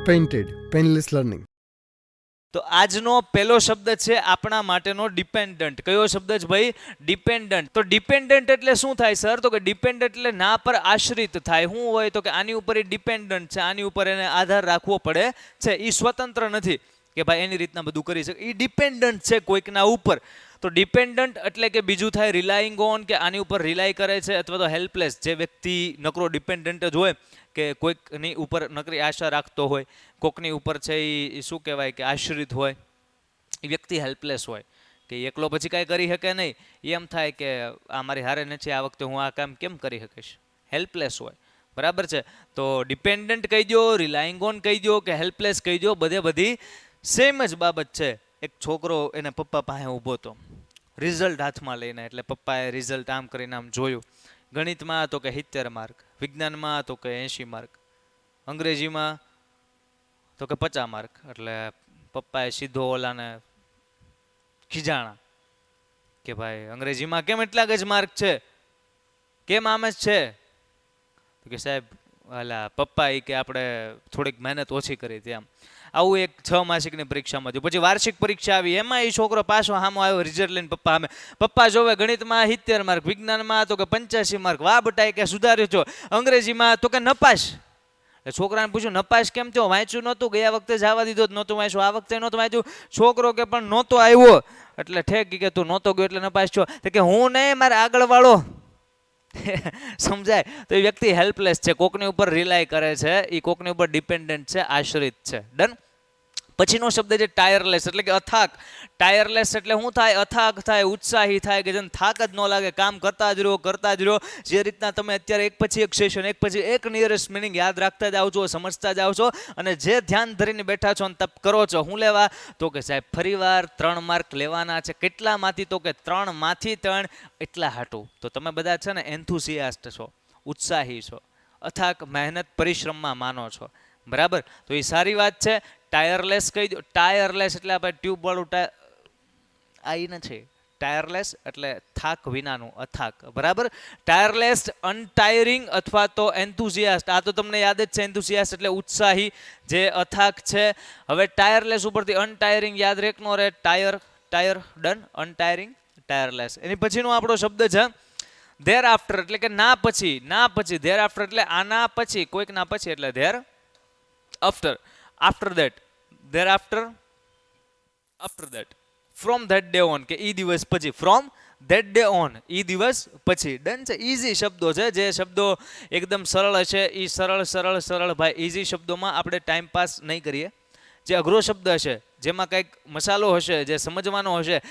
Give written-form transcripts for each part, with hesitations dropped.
Painted painless learning. તો આજનો પહેલો શબ્દ છે આપણા માટેનો ડિપેન્ડન્ટ. કયો શબ્દ છે ભાઈ? ડિપેન્ડન્ટ. તો ડિપેન્ડન્ટ એટલે શું થાય સર? તો કે ડિપેન્ડન્ટ એટલે ના પર આશ્રિત થાય. શું હોય? તો કે આની ઉપર એ ડિપેન્ડન્ટ છે, આની ઉપર એને આધાર રાખવો પડે છે. એ સ્વતંત્ર નથી કે ભાઈ એની રીતના બધું કરી શકે. એ ડિપેન્ડન્ટ છે કોઈકના ઉપર. તો ડિપેન્ડન્ટ એટલે કે બીજું થાય રિલાઇંગ ઓન, કે આની ઉપર રિલાય કરે છે. અથવા તો હેલ્પલેસ, જે વ્યક્તિ નકરો ડિપેન્ડન્ટ જ હોય, કે કોઈકની ઉપર નકરી આશા રાખતો હોય, કોકની ઉપર છે એ શું કહેવાય કે આશ્રિત હોય, એ વ્યક્તિ હેલ્પલેસ હોય, કે એકલો પછી કાંઈ કરી શકે નહીં. એમ થાય કે આ મારી હારે નથી, આ વખતે હું આ કામ કેમ કરી શકીશ? હેલ્પલેસ હોય. બરાબર છે? તો ડિપેન્ડન્ટ કહી દો, રિલાઇંગ ઓન કહી દો, કે હેલ્પલેસ કહી દો, બધી સેમ જ બાબત છે. એક છોકરો એને પપ્પા પાસે ઊભો હતો, રિઝલ્ટ હાથમાં લઈને. એટલે પપ્પાએ રિઝલ્ટ આમ કરીને આમ જોયું. ગણિતમાં તો કે 70 માર્ક, વિજ્ઞાનમાં તો કે 80 માર્ક, અંગ્રેજીમાં તો કે 50 માર્ક. એટલે પપ્પાએ સીધો ઓલાને ખીજાણા કે ભાઈ અંગ્રેજીમાં કેમ એટલા જ માર્ક છે, કેમ આમ જ છે? તો કે સાહેબ અલા પપ્પા એ કે આપણે થોડીક મહેનત ઓછી કરી હતી. આમ આવું એક 6 માસિકની પરીક્ષામાં થયું. પછી વાર્ષિક પરીક્ષા આવી, એમાં એ છોકરો પાછો સામો આવ્યો રિઝલ્ટ લઈને પપ્પા સામે. પપ્પા જોવે ગણિતમાં 70 માર્ક, વિજ્ઞાનમાં તો કે 85 માર્ક, વાહ બટાઈ કે સુધાર્યો છો, અંગ્રેજીમાં તો કે નપાસ. છોકરાને પૂછ્યું નપાસ કેમ થયો? વાંચ્યું નહોતું, ગયા વખતે જવા દીધો નહોતું વાંચ્યું, આ વખતે નહોતું વાંચ્યું. છોકરો કે પણ નહોતો આવ્યો. એટલે ઠેક કે તું નહોતો ગયો એટલે નપાસ છો. તો કે હું નહીં, મારે આગળ વાળો. સમજાય? તો એ વ્યક્તિ હેલ્પલેસ છે, કોકની ઉપર રિલાય કરે છે, એ કોકની ઉપર ડિપેન્ડન્ટ છે, આશ્રિત છે. ડન. પછીનો શબ્દ છે ટાયરલેસ, એટલે કે અથાક. ટાયરલેસ એટલે શું થાય? અથાક થાય, ઉત્સાહી થાય, કે જેને થાક જ ન લાગે, કામ કરતા જ રહો. જે રીતના તમે અત્યારે એક પછી એક સેશન, એક પછી એક નિયરેસ્ટ મિનિંગ યાદ રાખતા જાઓ છો, સમજતા જાઓ છો, અને જે ધ્યાન ધરીને બેઠા છો અને તપ કરો છો. શું લેવા? તો કે સાહેબ ફરીવાર 3 માર્ક લેવાના છે. કેટલામાંથી? તો કે 3 માંથી 3. એટલા હાટું તો તમે બધા છે ને એન્થુસિયાસ્ટ છો, ઉત્સાહી છો, અથાક મહેનત પરિશ્રમમાં માનો છો. બરાબર? તો એ સારી વાત છે. ટાયરલેસ કહી દો. ટાયરલેસ એટલે આપણે ટ્યુબ વાળું ટાયર, આ ઈ નથી. ટાયરલેસ એટલે થાક વિનાનું, અથાક. બરાબર? ટાયરલેસ, અનટાયરિંગ અથવા તો એન્થુસિયાસ્ટ. આ તો તમને યાદ જ છે. એન્થુસિયાસ્ટ એટલે ઉત્સાહી, જે અથાક છે. હવે ટાયરલેસ ઉપરથી અનટાયરિંગ યાદ રેખનો રે. Tyre done. અનટાયરિંગ, ટાયરલેસ. એની પછીનો આપણો શબ્દ છે ધેર આફ્ટર, એટલે કે ના પછી. ધેર આફ્ટર એટલે આના પછી, કોઈક ના પછી, એટલે there after. After that, thereafter, after that, from that day on, કે ઈ દિવસ પછી. from that day on, ઈ દિવસ પછી. ડન છે. ઈઝી શબ્દો છે. જે શબ્દો એકદમ સરળ હશે એ સરળ ભાઈ ઈઝી શબ્દોમાં આપણે ટાઈમ પાસ નહીં કરીએ. જે અઘરો શબ્દ હશે, જેમાં કંઈક મસાલો હશે, જે સમજવાનો હશે,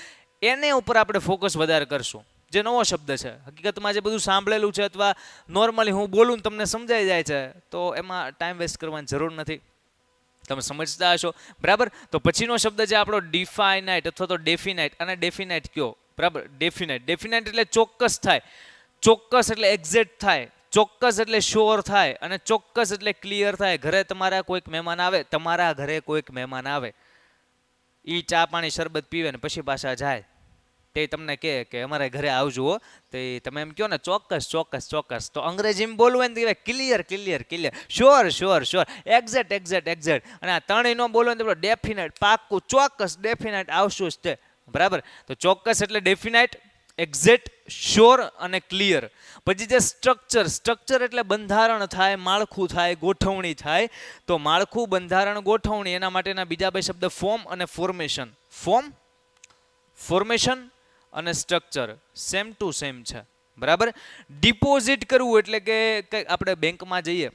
એને ઉપર આપણે ફોકસ વધારે કરશું. જે નવો શબ્દ છે, હકીકતમાં જે બધું સાંભળેલું છે અથવા નોર્મલી હું બોલું તમને સમજાઈ જાય છે, તો એમાં ટાઈમ વેસ્ટ કરવાની જરૂર નથી. તમે સમજતા હશો. બરાબર? તો પછીનો શબ્દ છે આપણો ડિફાઇનાઇટ અથવા તો ડેફિનાઇટ. અને ડેફિનાઇટ કયો? બરાબર? ડેફિનાઇટ એટલે ચોક્કસ થાય. ચોક્કસ એટલે એક્ઝેક્ટ થાય. ચોક્કસ એટલે શ્યોર થાય. અને ચોક્કસ એટલે ક્લિયર થાય. ઘરે તમારા કોઈક મહેમાન આવે, તમારા ઘરે કોઈક મહેમાન આવે, એ ચા પાણી શરબત પીવે ને પછી પાછા જાય, તે તમને કહે કે અમારા ઘરે આવજો, તો તમે એમ કહો ને ચોક્કસ. તો અંગ્રેજીમાં બોલવું હોય ને કહેવાય ક્લિયર, શ્યોર, એક્ઝેક્ટ. અને આ ત્રણેયનો બોલવું ને ડેફિનેટ, પાક્કું, ચોક્કસ, ડેફિનેટ આવશું જ તે. બરાબર? તો ચોક્કસ એટલે ડેફિનેટ, એક્ઝેક્ટ, શ્યોર અને ક્લિયર. પછી જે સ્ટ્રક્ચર એટલે બંધારણ થાય, માળખું થાય, ગોઠવણી થાય. તો માળખું, બંધારણ, ગોઠવણી, એના માટેના બીજા બે શબ્દ ફોર્મ અને ફોર્મેશન. ફોર્મેશન અને સ્ટ્રક્ચર સેમ ટુ સેમ છે. બરાબર? ડિપોઝિટ કરવું એટલે કે આપણે બેંકમાં જઈએ,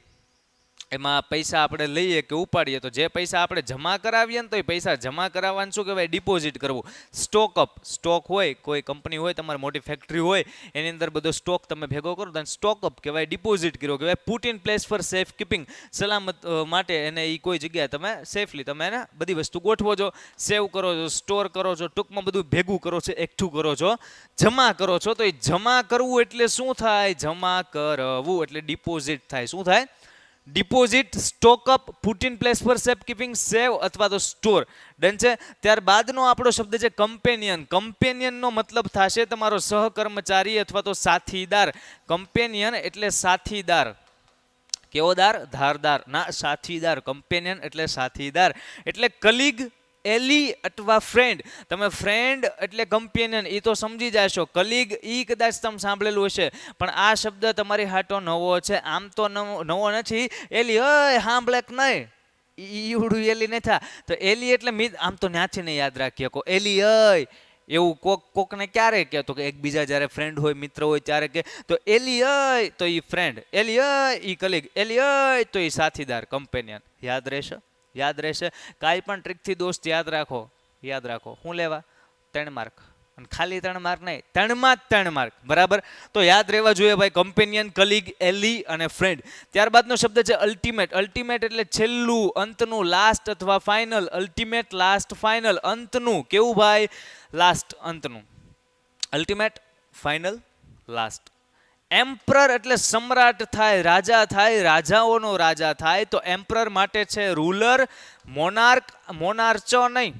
એમાં પૈસા આપણે લઈએ કે ઉપાડીએ, તો જે પૈસા આપણે જમા કરાવીએ ને, તો એ પૈસા જમા કરાવવાનું શું કહેવાય? ડિપોઝિટ કરવું. સ્ટોક હોય, કોઈ કંપની હોય, તમારી મોટી ફેક્ટરી હોય, એની અંદર બધો સ્ટોક તમે ભેગો કરો તો સ્ટોકઅપ કહેવાય, ડિપોઝિટ કર્યો કહેવાય. Put in place for safe keeping, સલામત માટે એને એ કોઈ જગ્યાએ તમે સેફલી તમે એને બધી વસ્તુ ગોઠવો છો, સેવ કરો છો, સ્ટોર કરો છો, ટૂંકમાં બધું ભેગું કરો છો, એકઠું કરો છો, જમા કરો છો. તો એ જમા કરવું એટલે શું થાય? જમા કરવું એટલે ડિપોઝિટ થાય. શું થાય? Deposit, stock up, put in place for safekeeping, save અથવા તો સ્ટોર. ડન છે. ત્યારબાદનો આપણો શબ્દ છે કમ્પેનિયન. કમ્પેનિયનનો મતલબ થશે તમારો સહકર્મચારી અથવા તો સાથીદાર. કમ્પેનિયન એટલે સાથીદાર. કેવો દાર? ધારદાર ના, સાથીદાર. કમ્પેનિયન એટલે સાથીદાર. એટલે કલીગ, એલી અથવા ફ્રેન્ડ. તમે ફ્રેન્ડ એટલે કમ્પેનિયન એ તો સમજી જશો. કલીગ ઈ કદાચ તમે સાંભળેલું હશે, પણ આ શબ્દ તમારી હાટો નવો છે. આમ તો નવો નથી. એલી ઓય સાંભળે કે નહીં, ઈવડું એલી નહીં થા. તો એલી એટલે આમ તો ન્યાથી ને યાદ રાખીએ કો એલી અય એવું કોકને ક્યારે કહે તો કે એકબીજા જ્યારે ફ્રેન્ડ હોય, મિત્ર હોય ત્યારે કે તો એલી અય તો ઈ ફ્રેન્ડ, એલી અય ઈ કલીગ, એલી અય તો ઈ સાથીદાર, કમ્પેનિયન. યાદ રહેશે? યાદ રહેશે. કાંઈ પણ ટ્રીકથી દોસ્ત યાદ રાખો. યાદ રાખો. શું લેવા? 3 માર્ક. અને ખાલી 3 માર્ક નહીં, 3માં જ 3 માર્ક. બરાબર? તો યાદ રહેવા જોઈએ ભાઈ, કમ્પેનિયન, કલીગ, એલી અને ફ્રેન્ડ. ત્યારબાદનો શબ્દ છે અલ્ટિમેટ. અલ્ટિમેટ એટલે છેલ્લું, અંતનું, લાસ્ટ અથવા ફાઇનલ. Ultimate, last, final. અંતનું કેવું ભાઈ? લાસ્ટ, અંતનું. Ultimate, final, last. એમ્પરર એટલે સમ્રાટ થાય, રાજા થાય, રાજાઓનો રાજા થાય. તો એમ્પરર માટે છે રૂલર, મોનાર્ક. મોનાર્ચ નહીં,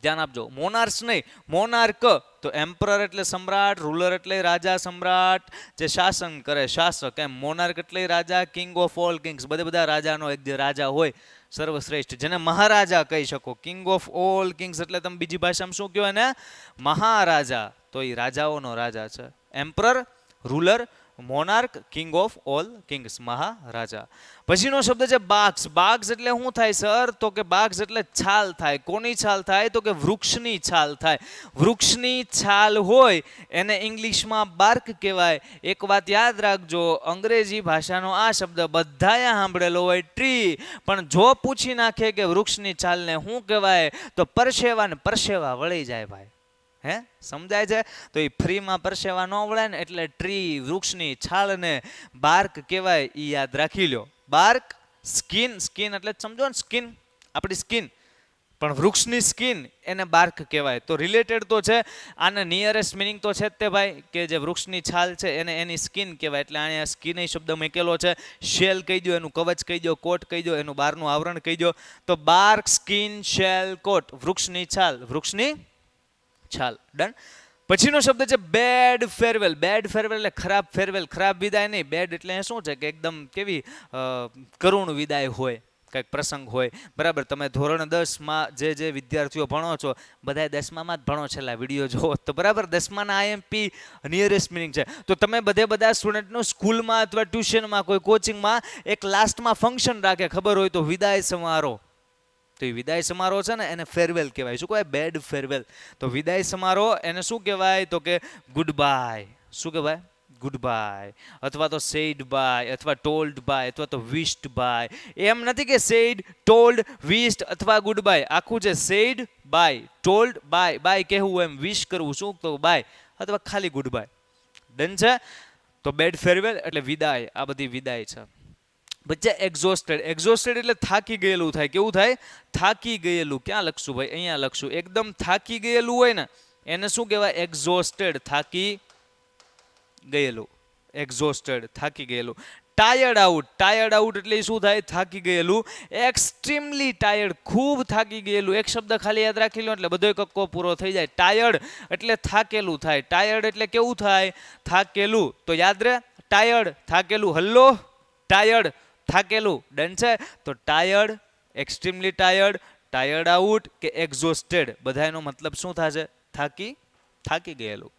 ધ્યાન આપજો, મોનાર્સ નહીં, મોનાર્ક. તો એમ્પરર એટલે સમ્રાટ, રૂલર એટલે રાજા, સમ્રાટ જે શાસન કરે, શાસક. એમ મોનાર્ક એટલે રાજા, કિંગ ઓફ ઓલ કિંગ્સ, બધા રાજાનો એક જે રાજા હોય સર્વશ્રેષ્ઠ, જેને મહારાજા કહી શકો. કિંગ ઓફ ઓલ કિંગ્સ એટલે તમે બીજી ભાષામાં શું કહેવાય ને? મહારાજા. તો એ રાજાઓનો રાજા છે. Emperor, ruler, monarch, king of all kings, maharaja. પછીનો શબ્દ છે બાગ્સ. બાગ્સ એટલે શું થાય સર? તો કે બાગ્સ એટલે છાલ થાય. કોની છાલ થાય? તો કે વૃક્ષની છાલ થાય. વૃક્ષની છાલ હોય એને ઇંગ્લિશમાં બાર્ક કહેવાય. એક વાત યાદ રાખજો, અંગ્રેજી ભાષાનો આ શબ્દ બધાએ સાંભળેલો હોય ટ્રી, પણ જો પૂછી નાખે કે વૃક્ષની છાલને શું કહેવાય તો પરસેવા ને પરસેવા વળી જાય ભાઈ. હે, સમજાય છે? તો એ ફ્રીમાં પરસેવા ન વળે ને એટલે ટ્રી, વૃક્ષની છાલને બાર્ક કહેવાય. એ યાદ રાખી લો. બાર્ક. સ્કિન, સ્કિન એટલે સમજો ને, સ્કિન આપણી સ્કિન, પણ વૃક્ષની સ્કિન એને બાર્ક કહેવાય. તો રિલેટેડ તો છે. આને નિયરેસ્ટ મિનિંગ તો છે જ તે ભાઈ, કે જે વૃક્ષની છાલ છે એને એની સ્કિન કહેવાય. એટલે અહીંયા સ્કિન એ શબ્દ મૂકેલો છે. શેલ કહી દો, એનું કવચ કહી દો, કોટ કહી દો, એનું બહારનું આવરણ કહી દો. તો બાર્ક, સ્કિન, શેલ, કોટ. વૃક્ષની છાલ, વૃક્ષની છાલ. ડન. પછીનો શબ્દ છે બેડ ફેરવેલ. બેડ ફેરવેલ એટલે ખરાબ ફેરવેલ, ખરાબ વિદાય નહીં. બેડ એટલે શું છે કે એકદમ કેવી કરુણ વિદાય હોય, કંઈક પ્રસંગ હોય. બરાબર? તમે ધોરણ 10માં જે વિદ્યાર્થીઓ ભણો છો, બધા 10માં જ ભણો છેલ્લા વિડીયો જોવો તો બરાબર. 10માના આઈએમપી નિયરેસ્ટ મિનિંગ છે. તો તમે બધા સ્ટુડન્ટનું સ્કૂલમાં અથવા ટ્યુશનમાં, કોઈ કોચિંગમાં એક લાસ્ટમાં ફંક્શન રાખે, ખબર હોય તો વિદાય સમારોહ. તો એ વિદાય સમારોહ છે ને એને ફેરવેલ કહેવાય. શું કહેવાય? Bad farewell. તો વિદાય સમારોહ એને શું કહેવાય? તો કે ગુડ બાય. શું કહેવાય? ગુડ બાય, અથવા તો સેડ બાય, અથવા ટોલ્ડ બાય, અથવા તો વિશ્ડ બાય. એમ નથી કે સેડ, ટોલ્ડ, વિશ્ડ અથવા ગુડ બાય. આખું છે sad bye, told bye, bye કહેવું એમ, વિશ કરવું, શું તો બાય, અથવા ખાલી ગુડ બાય. ડન છે? તો બેડ ફેરવેલ એટલે વિદાય. આ બધી વિદાય છે. બચ્ચા એક્ઝોસ્ટેડ. એક્ઝોસ્ટેડ એટલે થાકી ગયેલું થાય. કેવું થાય? થાકી ગયેલું. ક્યાં લખશું ભાઈ? અહીંયા લખશું. એકદમ થાકી ગયેલું હોય ને એને શું કહેવાય? એક્ઝોસ્ટેડ. થાકી ગયેલું, એક્ઝોસ્ટેડ, થાકી ગયેલું. Tired out. ટાયર્ડ આઉટ એટલે શું થાય? થાકી ગયેલું. એક્સ્ટ્રીમલી ટાયર્ડ, ખૂબ થાકી ગયેલું. એક શબ્દ ખાલી યાદ રાખી લો એટલે બધો કક્કો પૂરો થઈ જાય. ટાયર્ડ એટલે થાકેલું થાય. ટાયર્ડ એટલે કેવું થાય? થાકેલું. તો યાદ રહે, ટાયર્ડ, થાકેલું. હલ્લો, ટાયર્ડ, થાકેલું. ડન છે? તો tired, extremely tired, tired out કે એક્ઝોસ્ટેડ, બધાનો મતલબ શું થશે? થાકી ગયેલું.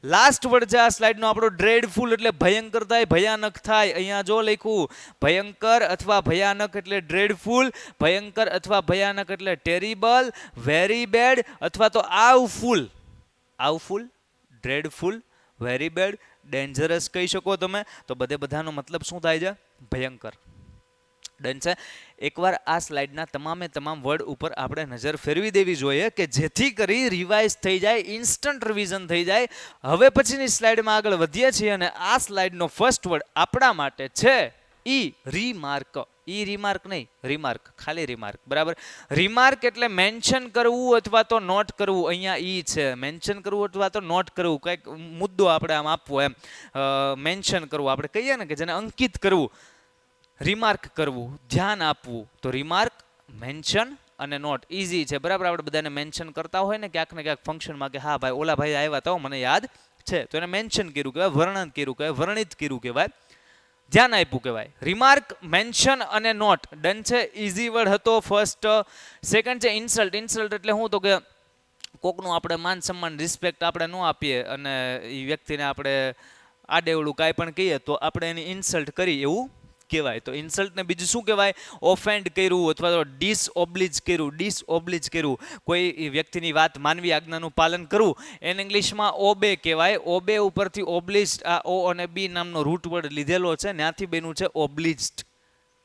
લાસ્ટ વર્ડ છે આ સ્લાઇડનો આપણો ડ્રેડફુલ એટલે ભયંકર થાય, ભયાનક થાય. અહીંયા જો લખ્યું ભયંકર અથવા ભયાનક એટલે ડ્રેડફુલ, ભયંકર અથવા ભયાનક એટલે ટેરિબલ, વેરી બેડ અથવા તો આવફુલ. આવફુલ, ડ્રેડફુલ, વેરી બેડ, ડેન્જરસ કહી શકો તમે. તો બધાનો મતલબ શું થાય છે? ભયંકર. ડન છે? એકવાર આ સ્લાઇડના તમામ વર્ડ ઉપર આપણે નજર ફેરવી દેવી જોઈએ કે જેથી કરી રિવાઇઝ થઈ જાય, ઇન્સ્ટન્ટ રિવિઝન થઈ જાય. હવે પછીની સ્લાઇડમાં આગળ વધીએ છીએ અને આ સ્લાઇડનો ફર્સ્ટ વર્ડ આપણા માટે છે ઈ રીમાર્ક. ઈ રિમાર્ક નહીં, રિમાર્ક, ખાલી રિમાર્ક. બરાબર? રિમાર્ક એટલે મેન્શન કરવું અથવા તો નોટ કરવું. અહીંયા ઈ છે, મેન્શન કરવું અથવા તો નોટ કરવું, કંઈક મુદ્દો આપણે આમ આપવો, એમ મેન્શન કરવું. આપણે કહીએ ને કે જેને અંકિત કરવું, રિમાર્ક કરવું, ધ્યાન આપવું. તો રિમાર્ક, મેન્શન અને નોટ ઇઝી છે. બરાબર? આપણે બધાને મેન્શન કરતા હોય ને ક્યાંક ને ક્યાંક ફંક્શનમાં કે હા ભાઈ ઓલા ભાઈ આવ્યા તો મને યાદ છે, તો એને મેન્શન કર્યું કહેવાય, વર્ણન કર્યું કહેવાય, વર્ણિત કર્યું કહેવાય. ધ્યાન આપ્યું કહેવાય. રિમાર્ક, મેન્શન અને નોટ ડન છે. ઇઝી વર્ડ હતો ફર્સ્ટ. સેકન્ડ છે ઇન્સલ્ટ. ઇન્સલ્ટ એટલે શું તો કે કોકનું આપણે માન સન્માન રિસ્પેક્ટ આપણે ન આપીએ અને એ વ્યક્તિને આપણે આડેવડું કાંઈ પણ કહીએ તો આપણે એની ઇન્સલ્ટ કરી એવું કહેવાય. તો ઇન્સલ્ટને બીજું શું કહેવાય? ઓફેન્ડ કર્યું અથવા તો ડિસઓબ્લિજ કર્યું. ડિસઓબ્લિજ કર્યું, કોઈ વ્યક્તિની વાત માનવી, આજ્ઞાનું પાલન કરવું, એને ઇંગ્લિશમાં ઓબે કહેવાય. ઓબે ઉપરથી ઓબ્લિજ્ડ, આ ઓ અને બી નામનો રૂટ વર્ડ લીધેલો છે, ત્યાંથી બન્યું છે ઓબ્લિજ્ડ.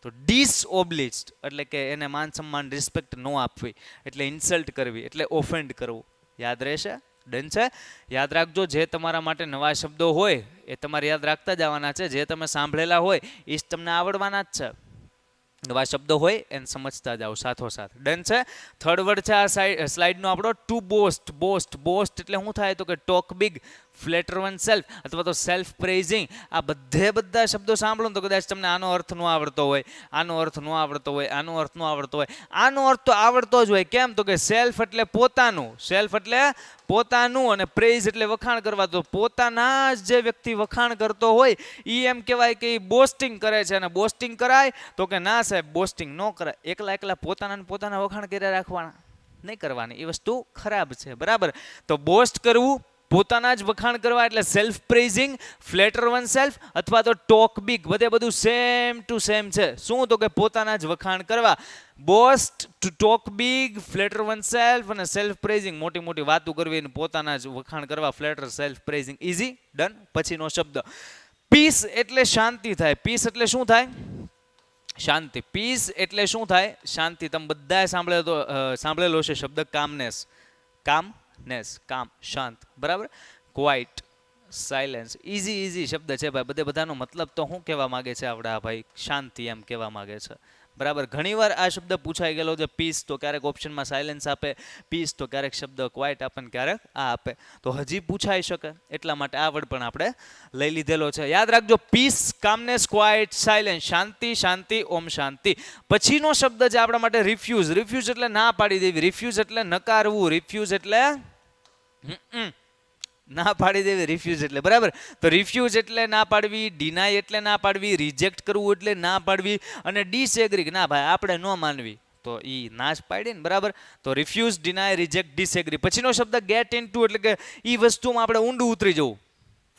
તો ડિસઓબ્લિજ્ડ એટલે કે એને માન સન્માન રિસ્પેક્ટ ન આપવી, એટલે ઇન્સલ્ટ કરવી, એટલે ઓફેન્ડ કરવું. યાદ રહેશે? ડન છે. યાદ રાખજો, જે તમારા માટે નવા શબ્દો હોય એ તમારે યાદ રાખતા જવાના છે. જે તમે સાંભળેલા હોય એ જ તમને આવડવાના જ છે. નવા શબ્દો હોય એને સમજતા જાઓ સાથોસાથ. ડન છે. થર્ડ વર્ડ છે આ સ્લાઇડનો આપણો ટુ બોસ્ટ. બોસ્ટ, બોસ્ટ એટલે શું થાય તો કે talk big, flatter oneself અથવા તો સેલ્ફ પ્રેઝિંગ. આ બધા શબ્દો સાંભળો તો કદાચ તમને આનો અર્થ ન આવડતો હોય, આનો અર્થ ન આવડતો હોય, આનો અર્થ ન આવડતો હોય. આનો અર્થ તો આવડતો જ હોય. કેમ તો કે સેલ્ફ એટલે પોતાનું, સેલ્ફ એટલે પોતાનું, અને પ્રેઝ એટલે વખાણ કરવા. તો પોતાના જ જે વ્યક્તિ વખાણ કરતો હોય એ એમ કહેવાય કે એ બોસ્ટિંગ કરે છે. અને બોસ્ટિંગ કરાય તો કે ના સાહેબ, બોસ્ટિંગ ન કરાય. એકલા પોતાના વખાણ કર્યા રાખવાના નહીં કરવાની, એ વસ્તુ ખરાબ છે. બરાબર? તો બોસ્ટ કરવું, પોતાના જ વખાણ કરવા એટલે self praising, flatter oneself અથવા તો ટોક બિગ. બધું સેમ ટુ સેમ છે. શું તો કે પોતાના જ વખાણ કરવા. Boast, to talk big, flatter oneself અને સેલ્ફ પ્રેઝિંગ, મોટી વાતો કરવી અને પોતાના જ વખાણ કરવા, flatter, self praising. Easy, done. પછીનો શબ્દ પીસ એટલે શાંતિ થાય. પીસ એટલે શું થાય? શાંતિ. પીસ એટલે શું થાય? શાંતિ. તમે બધાએ સાંભળેલો છે શબ્દ કામનેસ. કામનેસ, કામ, શાંત. બરાબર? Quite, silence. ઇઝી શબ્દ છે ભાઈ. બધાનો મતલબ તો શું કહેવા માંગે છે આપણે આ ભાઈ? શાંતિ એમ કહેવા માંગે છે. બરાબર? ઘણીવાર આ શબ્દ પૂછાઈ ગયેલો છે. પીસ તો ક્યારેક ઓપ્શનમાં સાયલેન્સ આપે, પીસ તો ક્યારેક શબ્દ ક્વાઇટ આપે ને ક્યારેક આ આપે. તો હજી પૂછાઈ શકે, એટલા માટે આ વર્ડ પણ આપણે લઈ લીધેલો છે. યાદ રાખજો, પીસ, કામનેસ, ક્વાઇટ, સાયલેન્સ. શાંતિ, શાંતિ, ઓમ શાંતિ. પછીનો શબ્દ છે આપણા માટે રિફ્યુઝ. રિફ્યુઝ એટલે ના પાડી દેવી. રિફ્યુઝ એટલે નકારવું. રિફ્યુઝ એટલે ના પાડી દેવી. રિફ્યુઝ એટલે, બરાબર? તો રિફ્યુઝ એટલે ના પાડવી, ડિનાય એટલે ના પાડવી, રિજેક્ટ કરવું એટલે ના પાડવી, અને ડિસએગ્રી, ના ભાઈ આપણે ન માનવી, તો એ ના જ પાડી ને. બરાબર? તો રિફ્યુઝ, ડિનાય, રિજેક્ટ, ડિસએગ્રી. પછીનો શબ્દ ગેટ ઇનટુ એટલે કે એ વસ્તુમાં આપણે ઊંડું ઉતરી જવું.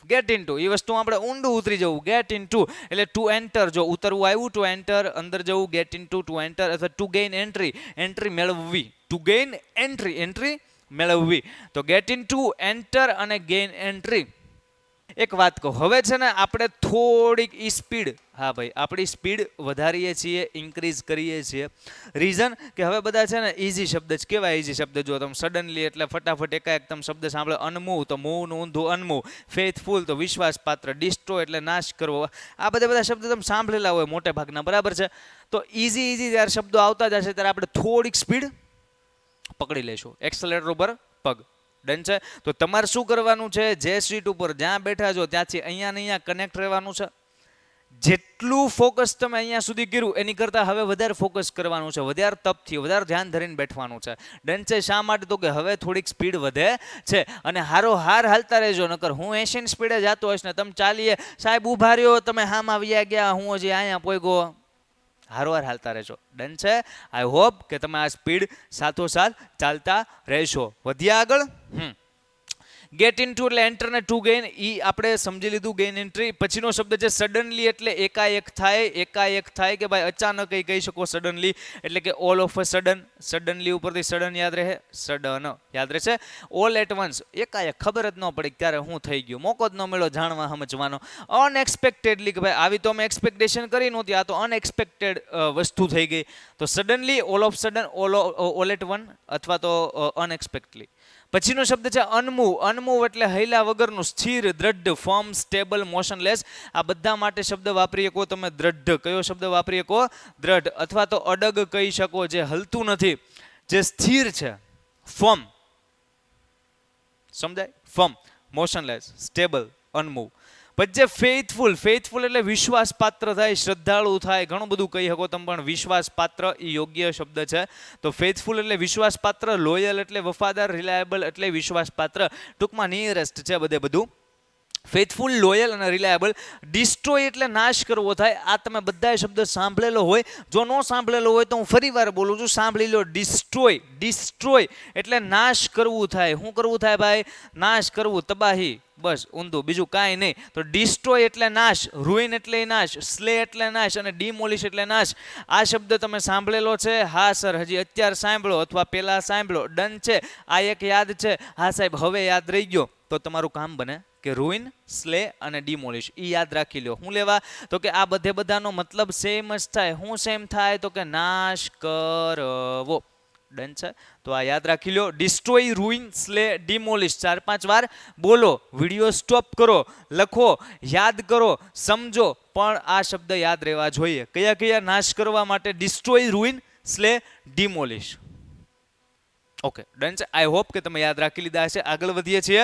ગેટ ઇનટુ, એ વસ્તુમાં આપણે ઊંડું ઉતરી જવું. ગેટ ઇનટુ એટલે ટુ એન્ટર, જો ઉતરવું આવ્યું, ટુ એન્ટર અંદર જવું. ગેટ ઇનટુ, ટુ એન્ટર અથવા ટુ ગેઇન એન્ટ્રી, એન્ટ્રી મેળવવી. ટુ ગેઇન એન્ટ્રી, એન્ટ્રી મેળવવી. તો ગેટ ઇનટુ, એન્ટર અને ગેઇન એન્ટ્રી. એક વાત કહું, હવે છે ને આપણે થોડીક સ્પીડ, હા ભાઈ આપણી સ્પીડ વધારીએ છીએ, ઇન્ક્રીઝ કરીએ છીએ. રીઝન કે હવે બધા છે ને ઇઝી શબ્દ જ કેવા? ઇઝી શબ્દ જો તમે સડનલી એટલે ફટાફટ એકાએક તમે શબ્દ સાંભળો. અનમૂવ તો મૂવનું ઊંધું અનમૂવ. ફેથફુલ તો વિશ્વાસપાત્ર. ડિસ્ટ્રો એટલે નાશ કરવો. આ બધા શબ્દ તમે સાંભળેલા હોય મોટે ભાગના. બરાબર છે? તો ઇઝી જ્યારે શબ્દો આવતા જશે ત્યારે આપણે થોડીક સ્પીડ પકડી લેશું. એક્સેલેટર ઉપર પગ. ડન છે? તો તમારે શું કરવાનું છે? જે સીટ ઉપર જ્યાં બેઠા છો ત્યાંથી અહીંયા કનેક્ટ રહેવાનું છે. જેટલું ફોકસ તમે અહીંયા સુધી કર્યું એની કરતાં હવે વધારે ફોકસ કરવાનું છે. વધારે તપથી, વધારે ધ્યાન ધરીને બેઠવાનું છે. ડન છે? શા માટે? તો કે હવે થોડીક સ્પીડ વધે છે અને હાર હાલતા રહેજો. નકર હું 80 ની સ્પીડે જતો હોઈશ ને તમે ચાલીએ, સાહેબ ઉભા રહ્યો, તમે હામાં વ્યા ગયા, હું હજી અહીંયા પોઈગો. હારવાર હાલતા રહેજો. ડન છે? આઈ હોપ કે તમે આ સ્પીડ સાથોસાથ ચાલતા રહેશો. વધ્યા આગળ. ગેટ ઇનટુ એટલે એન્ટર ને ટુ ગેઇન, ઈ આપણે સમજી લીધું. Gain entry. પછીનો શબ્દ છે સડનલી એટલે એકાએક થાય. એકાએક થાય કે ભાઈ અચાનક કહી શકો. સડનલી એટલે કે all of a sudden. Suddenly ઉપરથી સડન યાદ રહે, સડન યાદ રહેશે. ઓલ એટ વન્સ એકાએક, ખબર જ ન પડી ત્યારે શું થઈ ગયું, મોકો જ ન મળ્યો જાણવા સમજવાનો. અનએક્સપેક્ટેડલી કે ભાઈ આવી તો અમે એક્સપેક્ટેશન કરી નહોતી, આ તો અનએક્સપેક્ટેડ વસ્તુ થઈ ગઈ. તો suddenly, all of sudden, all at one અથવા તો અનએક્સપેક્ટલી. પછીનો શબ્દ છે અનમૂવ. અનમૂવ એટલે હૈલા વગરનું, સ્થિર, દ્રઢ, ફર્મ, સ્ટેબલ, મોશનલેસ. આ બધા માટે શબ્દ વાપરી શકો તમે દ્રઢ. કયો શબ્દ વાપરી શકો? દ્રઢ. અથવા તો અડગ કહી શકો, જે હલતું નથી, જે સ્થિર છે. ફર્મ, સમજાય? Firm, motionless, stable, unmoved. પછી જે ફેથફુલ. ફેથફુલ એટલે વિશ્વાસપાત્ર થાય, શ્રદ્ધાળુ થાય, ઘણું બધું કહી શકો તમે, પણ વિશ્વાસપાત્ર એ યોગ્ય શબ્દ છે. તો ફેથફુલ એટલે વિશ્વાસપાત્ર, લોયલ એટલે વફાદાર, રિલાયબલ એટલે વિશ્વાસપાત્ર. ટૂંકમાં નિયરેસ્ટ છે બધું ફેથફુલ, લોયલ અને રિલાયબલ. ડિસ્ટ્રોય એટલે નાશ કરવો થાય. આ તમે બધા શબ્દ સાંભળેલો હોય, જો ન સાંભળેલો હોય તો હું ફરી વાર બોલું છું, સાંભળી લો. ડિસ્ટ્રોય, ડિસ્ટ્રોય એટલે નાશ કરવું થાય. શું કરવું થાય ભાઈ? નાશ કરવું, તબાહી, બસ ઊંધું, બીજું કાંઈ નહીં. તો ડિસ્ટ્રોય એટલે નાશ, રૂઇન એટલે નાશ, સ્લે એટલે નાશ અને ડિમોલિશ એટલે નાશ. આ શબ્દ તમે સાંભળેલો છે? હા સર, હજી અત્યારે સાંભળો અથવા પહેલાં સાંભળો. ડન છે, આ એક યાદ છે. હા સાહેબ, હવે યાદ રહી ગયો. તો તમારું કામ બને કે રૂઇન, સ્લે અને ડિમોલિશ એ યાદ રાખી લો. શું લેવા? તો કે આ બધાનો મતલબ સેમ જ થાય. શું સેમ થાય? તો કે નાશ કરવો. ડન છે, તો આ યાદ રાખી લો. ડિસ્ટ્રોય, રૂઇન, સ્લે, ડિમોલિશ 4-5 વાર બોલો. વિડીયો સ્ટોપ કરો, લખો, યાદ કરો, સમજો, પણ આ શબ્દ યાદ રહેવા જોઈએ. કયા કયા નાશ કરવા માટે? Destroy, ruin, slay, demolish. Okay, done છે. આઈ હોપ કે તમે યાદ રાખી લીધા હશે. આગળ વધીએ છીએ.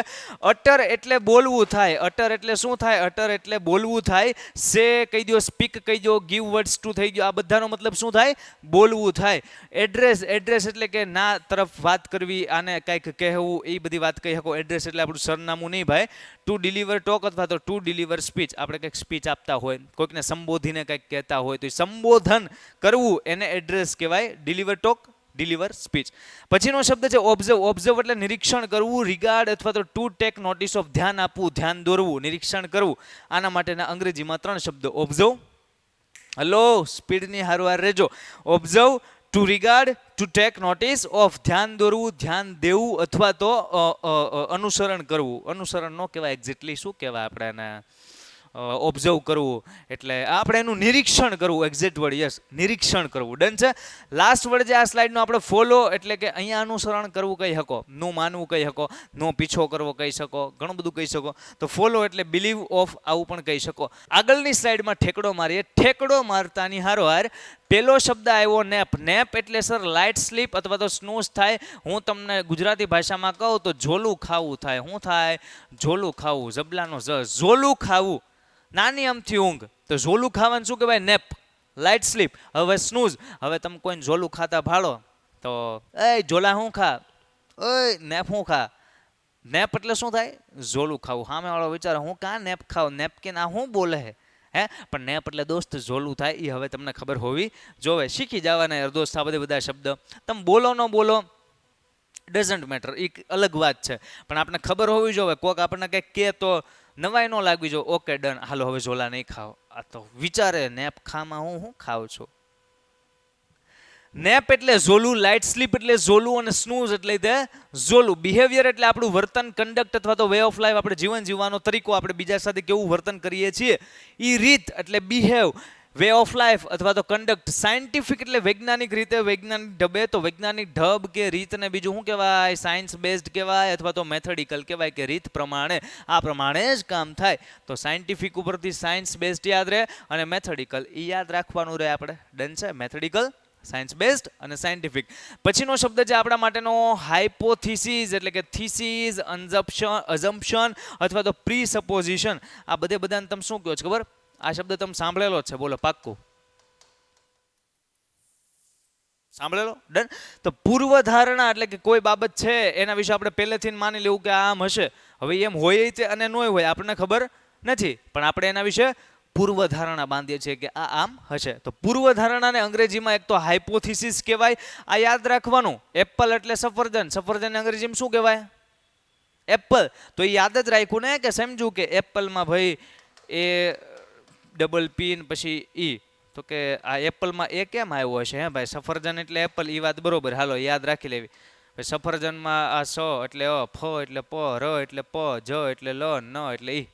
અટર એટલે બોલવું થાય. અટર એટલે શું થાય? અટર એટલે બોલવું થાય. સે કહી દો, સ્પીક કહી દો, ગીવ વર્ડ્સ ટુ થઈ ગયો. આ બધાનો મતલબ શું થાય? બોલવું થાય. એડ્રેસ, એડ્રેસ એટલે કે ના તરફ વાત કરવી, આને કંઈક કહેવું, એ બધી વાત કહી શકો. એડ્રેસ એટલે આપણું સરનામું નહીં ભાઈ. ટુ ડિલિવર ટોક અથવા તો ટુ ડિલિવર સ્પીચ. આપણે કંઈક સ્પીચ આપતા હોય, કોઈકને સંબોધીને કંઈક કહેતા હોય તો સંબોધન કરવું એને એડ્રેસ કહેવાય. Deliver talk, deliver speech. પછીનો શબ્દ છે ઓબ્ઝર્વ. ઓબ્ઝર્વ એટલે નિરીક્ષણ કરવું. રિગાર્ડ અથવા તો ટુ ટેક નોટિસ ઓફ, ધ્યાન આપવું, ધ્યાન દોરવું, નિરીક્ષણ કરવું. આના માટેના અંગ્રેજીમાં 3 શબ્દ. ઓબ્ઝર્વ, હલો સ્પીડની હારવાર રહેજો. Observe, to regard, to take notice of, ધ્યાન દોરવું, ધ્યાન દેવું અથવા તો અનુસરણ કરવું. અનુસરણ ન કહેવાય એક્ઝેક્ટલી, શું કહેવાય આપણે એને? ઓબ્ઝર્વ કરવું એટલે આપણે એનું નિરીક્ષણ કરવું. એક્ઝેક્ટ વર્ડ, યસ, નિરીક્ષણ કરવું. ડન છે. લાસ્ટ વર્ડ જે આ સ્લાઇડનો આપણે ફોલો, એટલે કે અહીંયા અનુસરણ કરવું કહી શકો, નું માનવું કહી શકો, નો પીછો કરવો કહી શકો, ઘણું બધું કહી શકો. તો ફોલો એટલે બિલીવ ઓફ, આવું પણ કહી શકો. આગળની સ્લાઇડમાં ઠેકડો મારીએ. ઠેકડો મારતાની હારોહાર પેલો શબ્દ આવ્યો નેપ. નેપ એટલે સર લાઇટ સ્લીપ અથવા તો સ્નૂઝ થાય. હું તમને ગુજરાતી ભાષામાં કહું તો ઝોલું ખાવું થાય. શું થાય? ઝોલું ખાવું. જબલાનો ઝોલું ખાવું, નાની અમથી ઊંઘ. તો ઝોલું ખાવાનું શું કહેવાય? Nap, light sleep. હવે સ્નૂઝ, હવે તમે કોઈને ઝોલું ખાતા ભાળો તો એ ઝોલા શું ખા, ઓય નેપ શું ખા. નેપ એટલે શું થાય? ઝોલું ખાવું. સામે વાળો વિચારે હું કાં નેપ ખાવ, નેપકિન આ શું બોલે હે? પણ નેપ એટલે દોસ્ત ઝોલું થાય. એ હવે તમને ખબર હોવી જોવે. શીખી જવાના યાર દોસ્ત આ બધા શબ્દ. તમે બોલો ન બોલો ડઝન્ટ મેટર, એ અલગ વાત છે, પણ આપણે ખબર હોવી જોઈએ. કોક આપણને કંઈક કહે તો નવાઈ ન લાગવી જો. ઓકે ડન, હાલો હવે ઝોલા નહીં ખાઓ. આ તો વિચારે નેપ ખામાં હું ખાઉં છું. નેપ એટલે ઝોલું, લાઇટ સ્લીપ એટલે ઝોલું અને સ્નૂઝ એટલે તે ઝોલું. બિહેવિયર એટલે આપણું વર્તન, કન્ડક્ટ અથવા તો વે ઓફ લાઈફ, આપણે જીવન જીવવાનો તરીકો, આપણે બીજા સાથે કેવું વર્તન કરીએ છીએ એ રીત એટલે બિહેવ. વે ઓફ લાઈફ અથવા તો કન્ડક્ટ. સાયન્ટિફિક એટલે વૈજ્ઞાનિક રીતે, વૈજ્ઞાનિક ઢબે. તો વૈજ્ઞાનિક ઢબ કે રીતને બીજું શું કહેવાય? સાયન્સ બેઝડ કહેવાય અથવા તો મેથડિકલ કહેવાય, કે રીત પ્રમાણે, આ પ્રમાણે જ કામ થાય. તો સાયન્ટિફિક ઉપરથી સાયન્સ બેઝડ યાદ રહે અને મેથડિકલ એ યાદ રાખવાનું રહે આપણે. ડન છે. મેથડિકલ, સાયન્સ બેઝડ અને સાયન્ટિફિક. પછીનો શબ્દ છે આપણા માટેનો હાઇપોથિસિસ, એટલે કે થિસિસ, અઝમ્પશન અથવા તો પ્રી સપોઝિશન. આ બધાને તમે શું કહો છો ખબર? આ શબ્દ તમે સાંભળેલો જ છે, બોલો પાક્કું સાંભળેલો. ડન. તો પૂર્વધારણા એટલે કે કોઈ બાબત છે એના વિશે આપણે પહેલેથી માની લેવું કે આમ હશે. હવે એમ હોય છે અને ન હોય આપણને ખબર નથી, પણ આપણે એના વિશે પૂર્વધારણા બાંધીએ છીએ કે આ આમ હશે. તો પૂર્વધારણાને અંગ્રેજીમાં એક તો હાઇપોથિસિસ કહેવાય. આ યાદ રાખવાનું. એપલ એટલે સફરજન. સફરજન અંગ્રેજીમાં શું કહેવાય? એપલ. તો એ યાદ જ રાખ્યું ને, કે સમજ્યું કે એપલમાં ભાઈ એ ડબલ પી પછી ઈ. તો કે આ એપલમાં એ કેમ આવ્યો હશે? હે ભાઈ, સફરજન એટલે એપલ, એ વાત બરોબર, હાલો યાદ રાખી લેવી. સફરજનમાં આ સ એટલે અ, ફ એટલે પ, ર એટલે પ, જ એટલે લ, ન એટલે ઈ.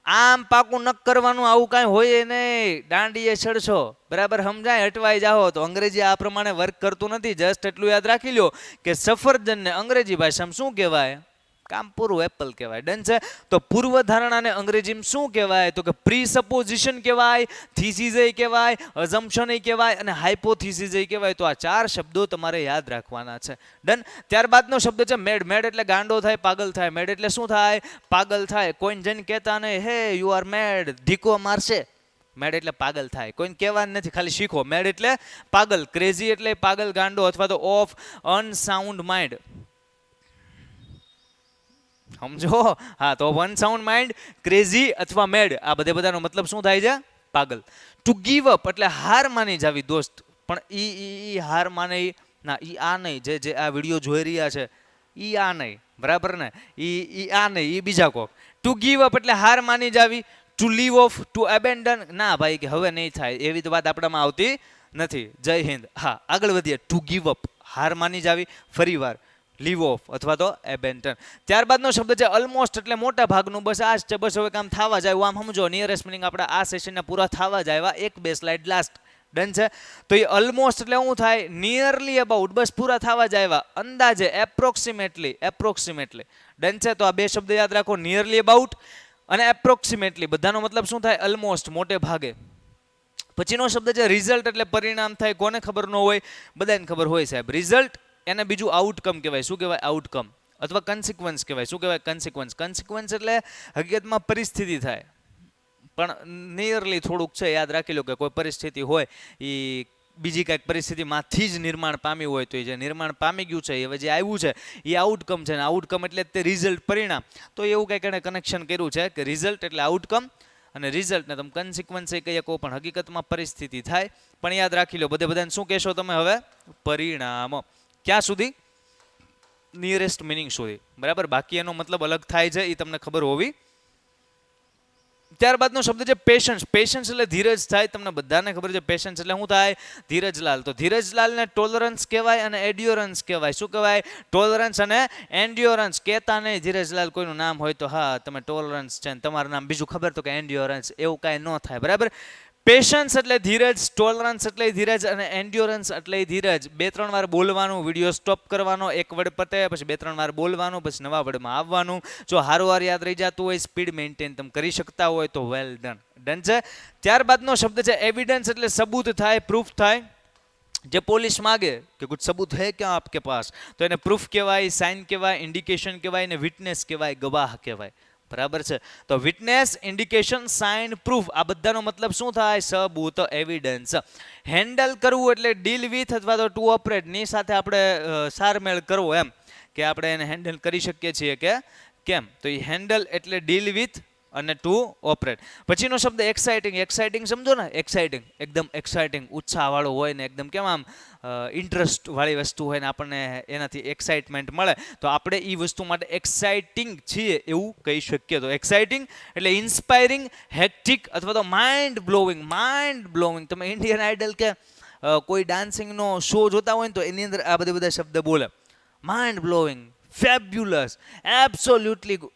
આમ પાકું નક કરવાનું, આવું કાંઈ હોય નહીં. દાંડીએ ચડશો, બરાબર સમજાય, અટવાઈ જાઓ. તો અંગ્રેજી આ પ્રમાણે વર્ક કરતું નથી. જસ્ટ એટલું યાદ રાખી લો કે સફરજનને અંગ્રેજી ભાષામાં શું કહેવાય? કામ પૂરું એપલ કહેવાય. ડન છે. તો પૂર્વધારણાને અંગ્રેજીમાં શું કહેવાય? તો કે પ્રી સપોઝિશન કહેવાય, થિસિસ કહેવાય, અઝમ્પશન કહેવાય અને હાઇપોથિસિસ કહેવાય. તો આ 4 શબ્દો તમારે યાદ રાખવાના છે. ડન. ત્યારબાદનો શબ્દ છે મેડ. મેડ એટલે ગાંડો થાય, પાગલ થાય. મેડ એટલે શું થાય? પાગલ થાય. કોઈને જઈને કહેતા નહીં હે યુ આર મેડ, ધીકો મારશે. મેડ એટલે પાગલ થાય. કોઈને કહેવાનું નથી, ખાલી શીખો. મેડ એટલે પાગલ. ક્રેઝી એટલે પાગલ, ગાંડો અથવા તો ઓફ અનસાઉન્ડ માઇન્ડ. સમજો? હા, તો વન સાઉન્ડ માઇન્ડ, ક્રેઝી અથવા મેડ, આ બધાનો મતલબ શું થાય છે? પાગલ. ટુ ગીવ અપ એટલે હાર માની જાવી દોસ્ત. પણ ઈ હાર માને ના, ઈ આ નહીં, જે આ વિડીયો જોઈ રહ્યા છે ઈ આ નહીં, બરાબર ને? ઈ આ નહીં, ઈ બીજા કોક. ટુ ગીવ અપ એટલે હાર માની જાવી. Two leave of, two abandon, ના ભાઈ કે હવે નહીં થાય, એવી તો વાત આપણામાં આવતી નથી. જય હિન્દ. હા, આગળ વધીએ. ટુ ગીવ અપ, હાર માની જાવી. ફરીવાર લીવ ઓફ અથવા તો એબેન્ડન. ત્યારબાદનો શબ્દ છે ઓલમોસ્ટ એટલે મોટા ભાગનું. બસ આ જ છે, બસ હવે કામ થવા જાય આમ સમજો. નિયરેસ્ટ મિનિંગ આપણા આ સેશનના પૂરા થવા જાય, એક બે સ્લાઇડ લાસ્ટ. ડન છે? તો એ ઓલમોસ્ટ એટલે શું થાય? નિયરલી અબાઉટ, બસ પૂરા થવા જાય, અંદાજે, એપ્રોક્સિમેટલી. ડન છે? તો આ બે શબ્દ યાદ રાખો, નિયરલી અબાઉટ અને એપ્રોક્સિમેટલી. બધાનો મતલબ શું થાય? ઓલમોસ્ટ, મોટે ભાગે. પછીનો શબ્દ છે રિઝલ્ટ એટલે પરિણામ થાય. કોને ખબર ન હોય? બધાને ખબર હોય સાહેબ. રિઝલ્ટ એને બીજું આઉટકમ કહેવાય. શું કહેવાય? આઉટકમ. અથવા કન્સિક્વન્સ કહેવાય. શું કહેવાય? કન્સિક્વન્સ. કન્સિક્વન્સ એટલે હકીકતમાં પરિસ્થિતિ થાય, પણ નિયરલી થોડુંક છે. યાદ રાખી લો કે કોઈ પરિસ્થિતિ હોય એ બીજી કાંઈક પરિસ્થિતિમાંથી જ નિર્માણ પામ્યું હોય, તો એ જે નિર્માણ પામી ગયું છે, હવે જે આવ્યું છે એ આઉટકમ છે. ને આઉટકમ એટલે તે રિઝલ્ટ, પરિણામ. તો એવું કંઈક એણે કનેક્શન કર્યું છે કે રિઝલ્ટ એટલે આઉટકમ અને રિઝલ્ટને તમે કન્સિક્વન્સ એ કહી શકો, પણ હકીકતમાં પરિસ્થિતિ થાય. પણ યાદ રાખી લો, બધાને શું કહેશો તમે હવે? પરિણામ. ક્યાં સુધી? નિયરેસ્ટ મિનિંગ સુધી, બરાબર? બાકી એનો મતલબ અલગ થાય છે, એ તમને ખબર હોવી. ત્યારબાદનો શબ્દ છે પેશન્સ. પેશન્સ એટલે ધીરજ થાય. તમને બધાને ખબર છે પેશન્સ એટલે શું થાય? ધીરજલાલ. તો ધીરજલાલને ટોલરન્સ કહેવાય અને એન્ડ્યોરન્સ કહેવાય. શું કહેવાય? ટોલરન્સ અને એન્ડ્યોરન્સ. કહેતા નહીં ધીરજલાલ કોઈનું નામ હોય તો હા તમે ટોલરન્સ છે, તમારું નામ બીજું ખબર તો કે એન્ડ્યોરન્સ, એવું કાંઈ ન થાય, બરાબર? પેશન્સ એટલે ધીરજ, ટોલરન્સ એટલે ધીરજ અને એન્ડ્યોરન્સ એટલે ધીરજ. 2-3 વાર બોલવાનું, વિડીયો સ્ટોપ કરવાનો, એક વર્ડ પતે પછી 2-3 વાર બોલવાનું, પછી નવા વર્ડમાં આવવાનું. જો હારું યાદ રહી જતું હોય, સ્પીડ મેન્ટેન તમે કરી શકતા હોય તો વેલ ડન. ડન છે? ત્યારબાદનો શબ્દ છે એવિડન્સ એટલે સબૂત થાય, પ્રૂફ થાય. જે પોલીસ માગે કે કુછ સબૂત હે ક્યાં આપકે પાસ, તો એને પ્રૂફ કહેવાય, સાઇન કહેવાય, ઇન્ડિકેશન કહેવાય ને વિટનેસ કહેવાય, ગવાહ કહેવાય. બરાબર છે? તો વિટનેસ, ઇન્ડિકેશન, સાઇન, પ્રૂફ, આ બધાનો મતલબ શું થાય? સબૂત, એવિડન્સ. હેન્ડલ કરવું એટલે ડીલ વિથ અથવા તો ટુ ઓપરેટ, ની સાથે આપણે સારમેળ કરવો, એમ કે આપણે એને હેન્ડલ કરી શકીએ છીએ કે કેમ. તો એ હેન્ડલ એટલે ડીલ વિથ અને ટુ ઓપરેટ. પછીનો શબ્દ એક્સાઇટિંગ. એક્સાઇટિંગ સમજો ને? એક્સાઇટિંગ, એકદમ એક્સાઇટિંગ, ઉત્સાહવાળો હોય ને, એકદમ કેમ આમ ઇન્ટરેસ્ટ વાળી વસ્તુ હોય ને આપણને એનાથી એક્સાઇટમેન્ટ મળે, તો આપણે એ વસ્તુ માટે એક્સાઇટિંગ છીએ એવું કહી શકીએ. તો એક્સાઇટિંગ એટલે ઇન્સ્પાયરિંગ, હેક્ટિક અથવા તો માઇન્ડ બ્લોવિંગ. માઇન્ડ બ્લોવિંગ. તમે ઇન્ડિયન આઇડલ કે કોઈ ડાન્સિંગનો શો જોતા હોય ને તો એની અંદર આ બધા શબ્દ બોલે. Mind blowing, fabulous, absolutely.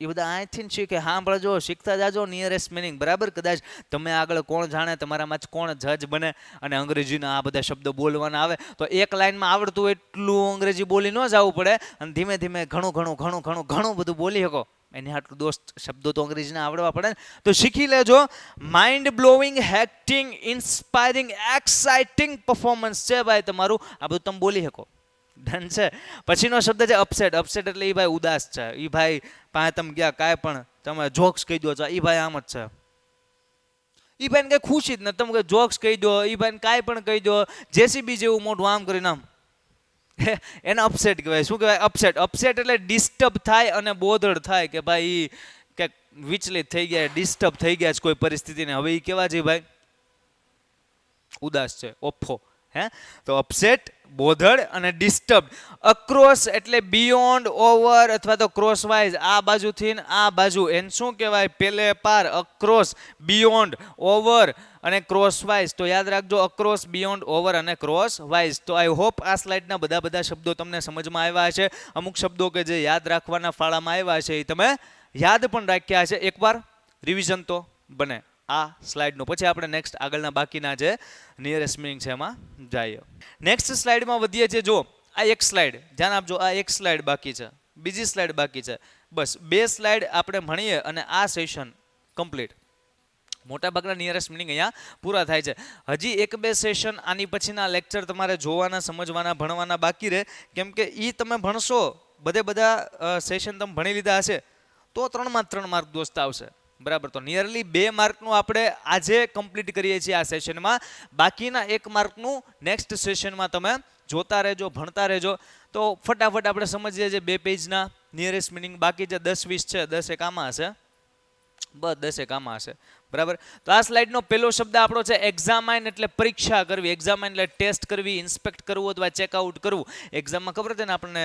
એ બધા અહીંથી શીખે. સાંભળજો, શીખતા જાજો નિયરેસ્ટ મિનિંગ, બરાબર? કદાચ તમે આગળ કોણ જાણે તમારામાં કોણ જજ બને અને અંગ્રેજીના આ બધા શબ્દો બોલવાના આવે તો એક લાઇનમાં આવડતું એટલું અંગ્રેજી બોલી ન જવું પડે અને ધીમે ધીમે ઘણું બધું બોલી શકો. એની આટલું દોસ્ત શબ્દો તો અંગ્રેજીના આવડવા પડે ને, તો શીખી લેજો. માઇન્ડ બ્લોવિંગ, હેક્ટિંગ, ઇન્સ્પાયરિંગ, એક્સાઇટિંગ પરફોર્મન્સ છે ભાઈ તમારું, આ બધું તમે બોલી શકો. ડન છે? પછીનો શબ્દ છે અપસેટ. અપસેટ એટલે એ ભાઈ ઉદાસ છે. એ ભાઈ પાસે તમે ગયા કાંઈ પણ તમે જોક્સ કહી દો છો, એ ભાઈ આમ જ છે. એ ભાઈને કંઈ ખુશી જ નથી. તમે કંઈ જોક્સ કહી દો, એ ભાઈને કાંઈ પણ કહી દો, જેસીબી જેવું મોઢું આમ કરીને આમ, એને અપસેટ કહેવાય. શું કહેવાય? અપસેટ. અપસેટ એટલે ડિસ્ટર્બ થાય અને બોધડ થાય કે ભાઈ કંઈક વિચલિત થઈ ગયા, ડિસ્ટર્બ થઈ ગયા છે કોઈ પરિસ્થિતિને. હવે એ કેવા છે ભાઈ? ઉદાસ છે, ઓફો. હે? તો અપસેટ, બોધડ અને ડિસ્ટર્બ. અક્રોસ એટલે બિયોન્ડ, ઓવર અથવા તો ક્રોસવાઇઝ. આ બાજુથી આ બાજુ એને શું કહેવાય? પેલે પાર. અક્રોસ, બિયોન્ડ, ઓવર અને ક્રોસવાઇઝ. તો યાદ રાખજો, અક્રોસ, બિયોન્ડ, ઓવર અને ક્રોસવાઇઝ. તો આઈ હોપ આ સ્લાઇડના બધા શબ્દો તમને સમજમાં આવ્યા છે. અમુક શબ્દો કે જે યાદ રાખવાના ફાળામાં આવ્યા છે એ તમે યાદ પણ રાખ્યા છે. એકવાર રિવિઝન તો બને આ સ્લાઇડનું. પછી આપણે નેક્સ્ટ આગળના બાકીના જે નિયરેસ્ટ મિનિંગ છે એમાં જઈએ. નેક્સ્ટ સ્લાઇડમાં વધીએ છીએ. જો આ એક સ્લાઇડ, ધ્યાન આપજો, આ એક સ્લાઇડ બાકી છે, બીજી સ્લાઇડ બાકી છે. બસ 2 સ્લાઇડ આપણે ભણીએ અને આ સેશન કમ્પ્લીટ. મોટાભાગના નિયરેસ્ટ મિનિંગ અહીંયા પૂરા થાય છે. હજી 1-2 સેશન આની પછીના લેક્ચર તમારે જોવાના, સમજવાના, ભણવાના બાકી રહે. કેમ કે એ તમે ભણશો, બધા સેશન તમે ભણી લીધા હશે તો 3 માં 3 માર્ક દોસ્ત આવશે. બરાબર? તો નિયરલી 2 માર્કનું આપણે આજે કમ્પ્લીટ કરીએ છીએ આ સેશનમાં. બાકીના 1 માર્કનું નેક્સ્ટ સેશનમાં તમે જોતા રહેજો, ભણતા રહેજો. તો ફટાફટ આપણે સમજીએ છીએ 2 પેજના નિયરેસ્ટ મિનિંગ બાકી જે 10-20 છે 10 એક આમાં હશે, બસ 10 એક આમાં હશે, બરાબર. તો આ સ્લાઇડનો પહેલો શબ્દ આપણો છે એક્ઝામાઇન, એટલે પરીક્ષા કરવી. એક્ઝામાઇન એટલે ટેસ્ટ કરવી, ઇન્સ્પેક્ટ કરવું અથવા ચેકઆઉટ કરવું. એક્ઝામમાં ખબર છે ને આપણને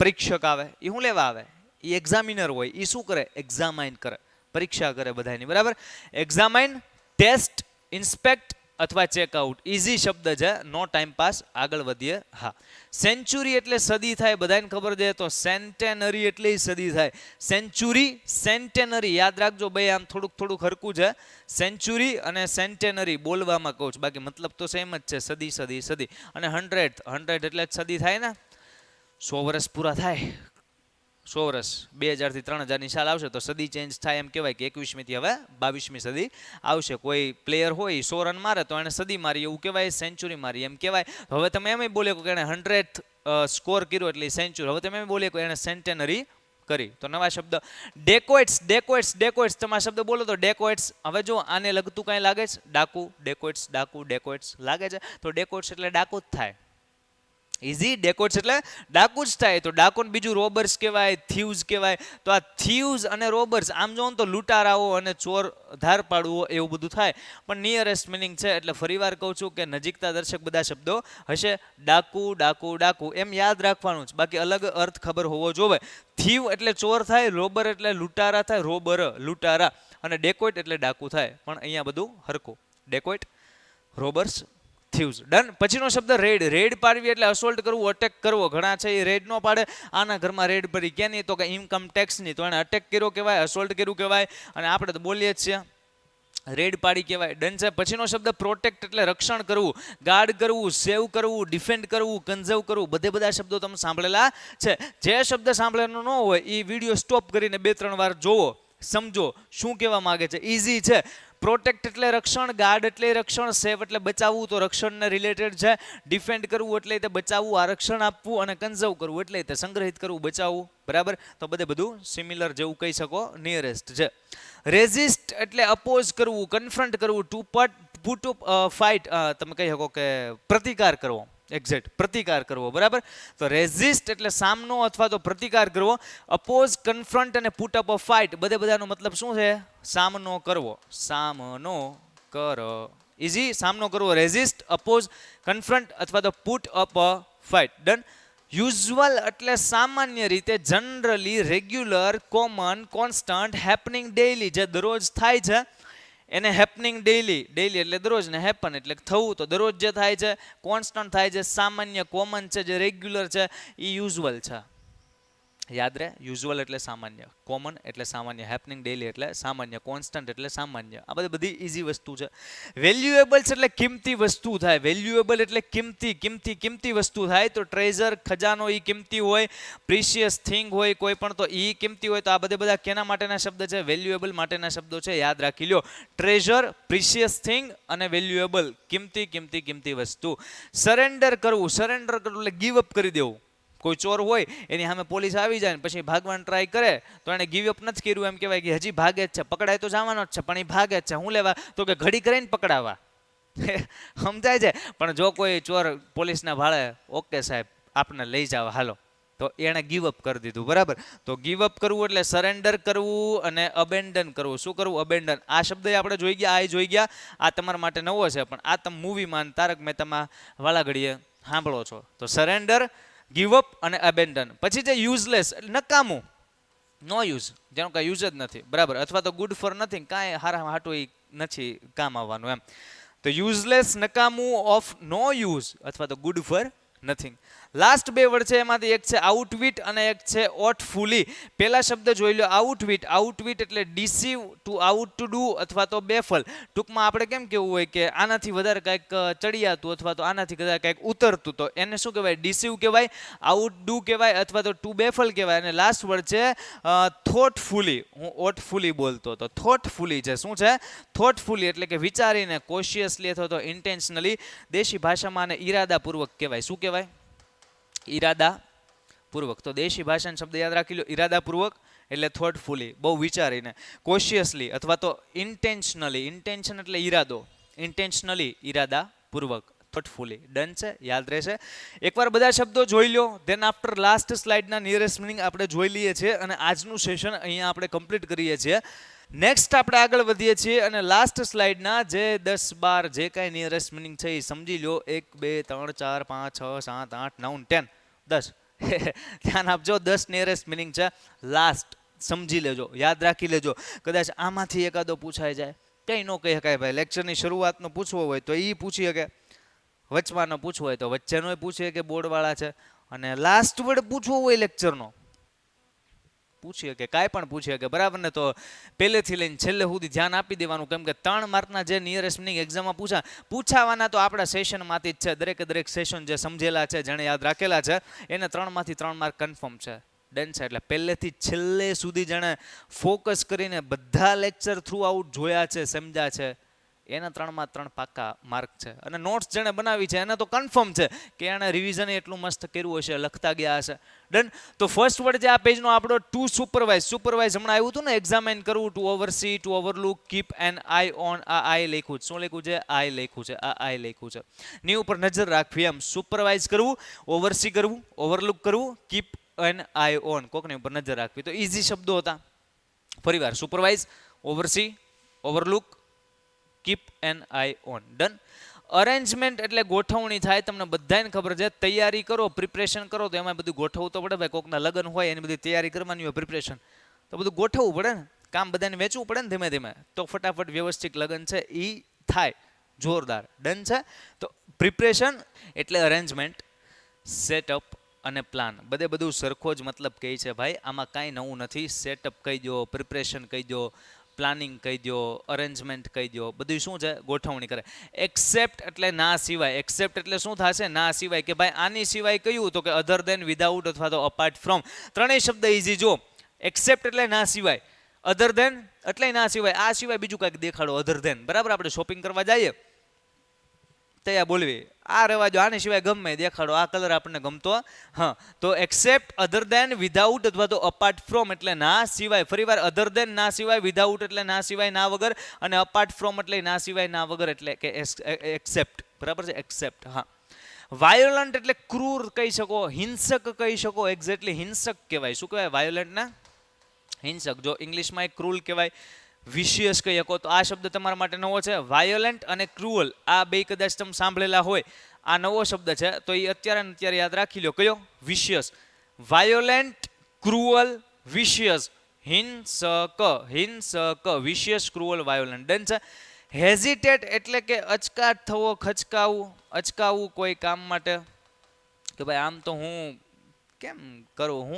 પરીક્ષક આવે, એ શું લેવા આવે? એ એક્ઝામિનર હોય, એ શું કરે? એક્ઝામાઇન કરે, પરીક્ષા કરે બધાની, બરાબર. એક્ઝામાઇન, ટેસ્ટ, ઇન્સ્પેક્ટ અથવા ચેકઆઉટ. ઇઝી શબ્દ છે, નો ટાઈમ પાસ. આગળ વધીએ. હા, સેન્ચુરી એટલે સદી થાય, બધાને ખબર છે. તો સેન્ટેનરી એટલે સદી થાય. સેન્ચુરી, સેન્ટેનરી યાદ રાખજો ભાઈ, આમ થોડુંક હરકું છે. સેન્ચુરી અને સેન્ટેનરી બોલવામાં કહું છું, બાકી મતલબ તો સેમ જ છે, સદી સદી સદી. અને 100 એટલે જ સદી થાય ને, 100 વર્ષ પૂરા થાય. 100 વર્ષ 2000 થી 3000 ની સાલ આવશે તો સદી ચેન્જ થાય, એમ કહેવાય કે 21મી થી હવે 22મી સદી આવશે. કોઈ પ્લેયર હોય 100 રન મારે તો એને સદી મારી એવું કહેવાય, સેન્ચુરી મારી એમ કહેવાય. હવે તમે એમ બોલે કે એને 100th સ્કોર કર્યો એટલે સેન્ચુરી. હવે તમે એમ બોલે કે એને સેન્ટેનરી કરી. તો નવા શબ્દ ડેકોઇટ્સ. ડેકોઇટ્સ, ડેકોઇટ્સ, તમે આ શબ્દ બોલો તો ડેકોઇટ્સ. હવે જો આને લગતું કાંઈ લાગે છે? ડાકુ, ડેકોઇટ્સ, ડાકુ, ડેકોઇટ્સ લાગે છે? તો ડેકોઇટ્સ એટલે ડાકુ જ થાય. ઇઝી. ડેકોઇટ્સ એટલે ડાકુ જ થાય. તો ડાકોને બીજું રોબર્સ કહેવાય, થીવ્સ કહેવાય. તો આ થીવ્સ અને રોબર્સ આમ જોવો તો લૂંટારાઓ અને ચોર, ધાર પાડવો એવું બધું થાય. પણ નિયરેસ્ટ મિનિંગ છે એટલે ફરીવાર કહું છું કે નજીકતા દર્શક બધા શબ્દો હશે. ડાકુ, ડાકુ, ડાકુ એમ યાદ રાખવાનું છે, બાકી અલગ અર્થ ખબર હોવો જોવે. થીવ એટલે ચોર થાય, રોબર એટલે લૂંટારા થાય, રોબર લૂંટારા, અને ડેકોઇટ એટલે ડાકુ થાય. પણ અહીંયા બધું હરખું. ડેકોઇટ, રોબર્સ, થીવ્સ. ડન. પછીનો શબ્દ રેડ. રેડ પાડવી એટલે અસોલ્ટ કરવું, અટેક કરવો. ઘણા છે એ રેડ નો પાડે, આના ઘરમાં રેડ પડી, કે નહીં? તો કે ઇન્કમ ટેક્સ ની. તો એને અટેક કર્યો કહેવાય, અસોલ્ટ કર્યું કહેવાય, અને આપણે તો બોલીએ જ છીએ રેડ પાડી કહેવાય. ડન છે. પછીનો શબ્દ પ્રોટેક્ટ એટલે રક્ષણ કરવું, ગાર્ડ કરવું, સેવ કરવું, ડિફેન્ડ કરવું, કન્ઝર્વ કરવું. બધા શબ્દો તમે સાંભળેલા છે. જે શબ્દ સાંભળેલો ન હોય એ વિડીયો સ્ટોપ કરીને 2-3 વાર જોવો, સમજો શું કહેવા માંગે છે. ઇઝી છે. પ્રોટેક્ટ એટલે રક્ષણ, ગાર્ડ એટલે રક્ષણ, સેવ એટલે બચાવવું, તો રક્ષણને રિલેટેડ છે. ડિફેન્ડ કરવું એટલે તે બચાવવું, આરક્ષણ આપવું, અને કન્ઝર્વ કરવું એટલે તે સંગ્રહિત કરવું, બચાવવું, બરાબર. તો બધું સિમિલર જેવું કહી શકો, નિયરેસ્ટ છે. રેઝિસ્ટ એટલે અપોઝ કરવું, કન્ફ્રન્ટ કરવું, ટુ પુટ ફાઇટ, તમે કહી શકો કે પ્રતિકાર કરવો. એક્ઝેક્ટ, પ્રતિકાર કરવો, બરાબર. તો રેઝિસ્ટ એટલે સામનો અથવા તો પ્રતિકાર કરવો. અપોઝ, કન્ફ્રન્ટ અને પુટ અપ અ ફાઇટ બધાનો મતલબ શું છે? સામનો કરવો, સામનો કર. ઇઝી. સામનો કરવો. રેઝિસ્ટ, અપોઝ, કન્ફ્રન્ટ અથવા તો put up a fight. Done. Usual એટલે સામાન્ય રીતે, generally, regular, common, constant, happening, daily, જે દરરોજ થાય છે એને હેપનિંગ ડેઇલી. ડેઇલી એટલે દરરોજ, ને હેપન એટલે થવું, તો દરરોજ જે થાય છે. કોન્સ્ટન્ટ થાય છે, સામાન્ય, કોમન છે, જે રેગ્યુલર છે એ યુઝ્યુઅલ છે. યાદ રહે, યુઝ્યુઅલ એટલે સામાન્ય, કોમન એટલે સામાન્ય, હેપનિંગ ડેઇલી એટલે સામાન્ય, કોન્સ્ટન્ટ એટલે સામાન્ય. આ બધી ઇઝી વસ્તુ છે. વેલ્યુએબલ્સ એટલે કિંમતી વસ્તુ થાય. વેલ્યુએબલ એટલે કિંમતી વસ્તુ થાય. તો ટ્રેઝર, ખજાનો, એ કિંમતી હોય. પ્રિશિયસ થિંગ હોય કોઈ પણ, તો એ કિંમતી હોય. તો આ બધા કેના માટેના શબ્દ છે? વેલ્યુએબલ માટેના શબ્દો છે, યાદ રાખી લ્યો. ટ્રેઝર, પ્રિશિયસ થિંગ અને વેલ્યુએબલ, કિંમતી વસ્તુ. સરેન્ડર કરવું. સરેન્ડર કરવું એટલે ગીવ અપ કરી દેવું. કોઈ ચોર હોય એની સામે પોલીસ આવી જાય ને પછી ભાગવાની ટ્રાય કરે તો એને ગીવ અપ નથી કર્યું, એમ કહેવાય કે હજી ભાગે જ છે. પકડાય તો જવાનો જ છે પણ એ ભાગે જ છે. હું લેવા? તો કે ઘડી કરીને પકડાવા. સમજાય છે? પણ જો કોઈ ચોર પોલીસના ભાળે, ઓકે સાહેબ આપને લઈ જાવ હાલો, તો એણે ગીવ અપ કરી દીધું, બરાબર. તો ગીવ અપ કરવું એટલે સરેન્ડર કરવું અને અબેન્ડન કરવું. શું કરવું? અબેન્ડન. આ શબ્દ આપણે જોઈ ગયા. આ તમારા માટે નવો છે પણ આ તમે મૂવીમાં તારક મહેતામાં વાળા ઘડીએ સાંભળો છો. તો સરેન્ડર, ગીવ અપ અને અબેન્ડન. પછી જે યુઝલેસ નકામું, નો યુઝ, જેનું કાંઈ યુઝ જ નથી, બરાબર. અથવા તો ગુડ ફોર નથિંગ, કાંઈ હારા હાટું એ નથી કામ આવવાનું એમ. તો યુઝલેસ, નકામું, ઓફ નો યુઝ અથવા તો ગુડ ફોર નથિંગ. લાસ્ટ બે વર્ડ છે એમાંથી એક છે આઉટવિટ અને એક છે ઓટફુલી. પહેલા શબ્દ જોઈ લો, આઉટવિટ. આઉટવિટ એટલે ડિસીવ, ટુ આઉટ ટુ ડુ અથવા તો બેફલ. ટૂંકમાં આપણે કેમ કેવું હોય કે આનાથી વધારે કંઈક ચડિયાતું અથવા તો આનાથી વધારે કંઈક ઉતરતું, તો એને શું કહેવાય? ડિસીવ કહેવાય, આઉટ ડુ કહેવાય અથવા તો ટુ બેફલ કહેવાય. અને લાસ્ટ વર્ડ છે થોટફુલી. હું ઓટફુલી બોલતો હતો, થોટફુલી છે. શું છે? થોટફુલી એટલે કે વિચારીને, કોશિયસલી અથવા તો ઇન્ટેન્શનલી. દેશી ભાષામાં આને ઈરાદાપૂર્વક કહેવાય. શું કહેવાય? ઈરાદાપૂર્વક. તો દેશી ભાષાનો શબ્દ યાદ રાખી લો, ઈરાદાપૂર્વક એટલે થોટફુલી, બહુ વિચારીને. કોશિયસલી અથવા તો ઇન્ટેન્શનલી. ઇન્ટેન્શન એટલે ઈરાદો, ઇન્ટેન્શનલી ઈરાદાપૂર્વક. થોટફુલી. ડન છે, યાદ રહેશે. એકવાર બધા શબ્દો જોઈ લો, ધેન આફ્ટર લાસ્ટ સ્લાઇડના નિયરેસ્ટ મિનિંગ આપણે જોઈ લઈએ છીએ અને આજનું સેશન અહીંયા આપણે કમ્પ્લીટ કરીએ છીએ. નેક્સ્ટ આપણે આગળ વધીએ છીએ અને લાસ્ટ સ્લાઇડના જે 10 12 જે કાંઈ નિયરેસ્ટ મિનિંગ છે એ સમજી લો. 1 2 3 4 5 6 7 8 9 10 10 ધ્યાન આપજો, 10 નિયરેસ્ટ મિનિંગ છે. લાસ્ટ સમજી લેજો, યાદ રાખી લેજો. કદાચ આમાંથી એકાદો પૂછાઈ જાય, કંઈ ન કહી શકાય ભાઈ. લેક્ચરની શરૂઆતનો પૂછવો હોય તો એ પૂછી શકે, વચવાનો પૂછવો હોય તો વચ્ચેનો પૂછીએ કે બોર્ડવાળા છે, અને લાસ્ટ વર્ડ પૂછવો હોય લેક્ચરનો પૂછીએ કે કાંઈ પણ પૂછીએ કે બરાબર ને. તો પહેલેથી લઈને છેલ્લે સુધી ધ્યાન આપી દેવાનું, કેમ કે 3 માર્કના જે નિયરેસ્ટ મિનિંગ એક્ઝામમાં પૂછાવાના તો આપણા સેશનમાંથી જ છે. દરેક સેશન જે સમજેલા છે, જેણે યાદ રાખેલા છે, એને 3 માંથી 3 માર્ક કન્ફર્મ છે. ડન છે. એટલે પહેલેથી છેલ્લે સુધી જેણે ફોકસ કરીને બધા લેક્ચર થ્રુ આઉટ જોયા છે, સમજ્યા છે, એના 3 માં 3 પાક્કા માર્ક છે. અને નોટ્સ જેણે બનાવી છે એને તો કન્ફર્મ છે કે એણે રિવિઝન એટલું મસ્ત કર્યું હશે, લખતા ગયા હશે. ડન. તો ફર્સ્ટ વર્ડ જે આ પેજનો આપણો ટુ સુપરવાઇઝ હમણાં આવ્યું હતું ને, એક્ઝામાઇન કરવું, to oversee, to overlook, keep an eye on. આ આઈ લખ્યું છે. શું લખ્યું છે? આઈ લખ્યું છે. આ આઈ લખ્યું છે. ની ઉપર નજર રાખવી એમ. સુપરવાઇઝ કરવું, ઓવરસી કરવું, ઓવરલુક કરવું, કીપ એન આઈ ઓન, કોકની ઉપર નજર રાખવી. તો ઇઝી શબ્દો હતા. ફરીવાર supervise, oversee, overlook, keep an eye on. Done. Arrangement એટલે ગોઠવણી થાય. તમને બધાને ખબર છે, તૈયારી કરો, પ્રિપરેશન કરો તો એમાં બધું ગોઠવવું તો પડે ભાઈ. કોકના લગ્ન હોય એની બધી તૈયારી કરવાની હોય, પ્રિપરેશન તો બધું ગોઠવવું પડે ને, કામ બધાને વેચવું પડે ને ધીમે ધીમે, તો ફટાફટ વ્યવસ્થિત લગ્ન છે એ થાય જોરદાર. ડન છે. તો પ્રિપરેશન એટલે અરેન્જમેન્ટ, સેટઅપ અને પ્લાન. બધું સરખો જ મતલબ કહે છે ભાઈ, આમાં કાંઈ નવું નથી. સેટઅપ કહી દો, પ્રિપરેશન કહી દો, પ્લાનિંગ કહી દો, અરેન્જમેન્ટ કહી દો, બધું શું છે? ગોઠવણી કરે. એક્સેપ્ટ એટલે ના સિવાય. એક્સેપ્ટ એટલે શું થશે? ના સિવાય, કે ભાઈ આની સિવાય કયું? તો કે અધર દેન, વિધાઉટ અથવા તો અપાર્ટ ફ્રોમ. ત્રણેય શબ્દ ઇઝી. જો એક્સેપ્ટ એટલે ના સિવાય, અધર દેન એટલે ના સિવાય, આ સિવાય બીજું કાંઈક દેખાડો અધર દેન. બરાબર, આપણે શોપિંગ કરવા જઈએ તૈયાર બોલવી, આ રહેવા જો, આની સિવાય ગમે દેખાડો, આ કલર આપણને ગમતો. હા, તો એક્સેપ્ટ, અધર દેન, વિધાઉટ અથવા તો અપાર્ટ ફ્રોમ એટલે ના સિવાય. ફરીવાર, અધર દેન ના સિવાય, વિધાઉટ એટલે ના સિવાય, ના વગર, અને અપાર્ટ ફ્રોમ એટલે ના સિવાય, ના વગર એટલે કે એક્સેપ્ટ. બરાબર છે? એક્સેપ્ટ. હા. વાયોલન્ટ એટલે ક્રૂર કહી શકો, હિંસક કહી શકો. એક્ઝેક્ટલી હિંસક કહેવાય. શું કહેવાય? વાયોલન્ટ ના હિંસક. જો ઇંગ્લિશમાં એક ક્રૂલ કહેવાય, વિશિયસ કહી શકો. તો આ શબ્દ તમારા માટે નવો છે. વાયોલેન્ટ અને ક્રુઅલ, આ બે કદાચ તમે સાંભળેલા હોય. આ નવો શબ્દ છે, તો એ અત્યારે યાદ રાખી લો. કયો? વિશિયસ. વાયોલેન્ટ, ક્રુઅલ, વિશિયસ. હિંસક, વિશિયસ, ક્રુઅલ, વાયોલેન્ટ. ડન છે. હેઝિટેટ એટલે કે અચકાટ થવો, અચકાવવું કોઈ કામ માટે, કે ભાઈ આમ તો હું કેમ કરું,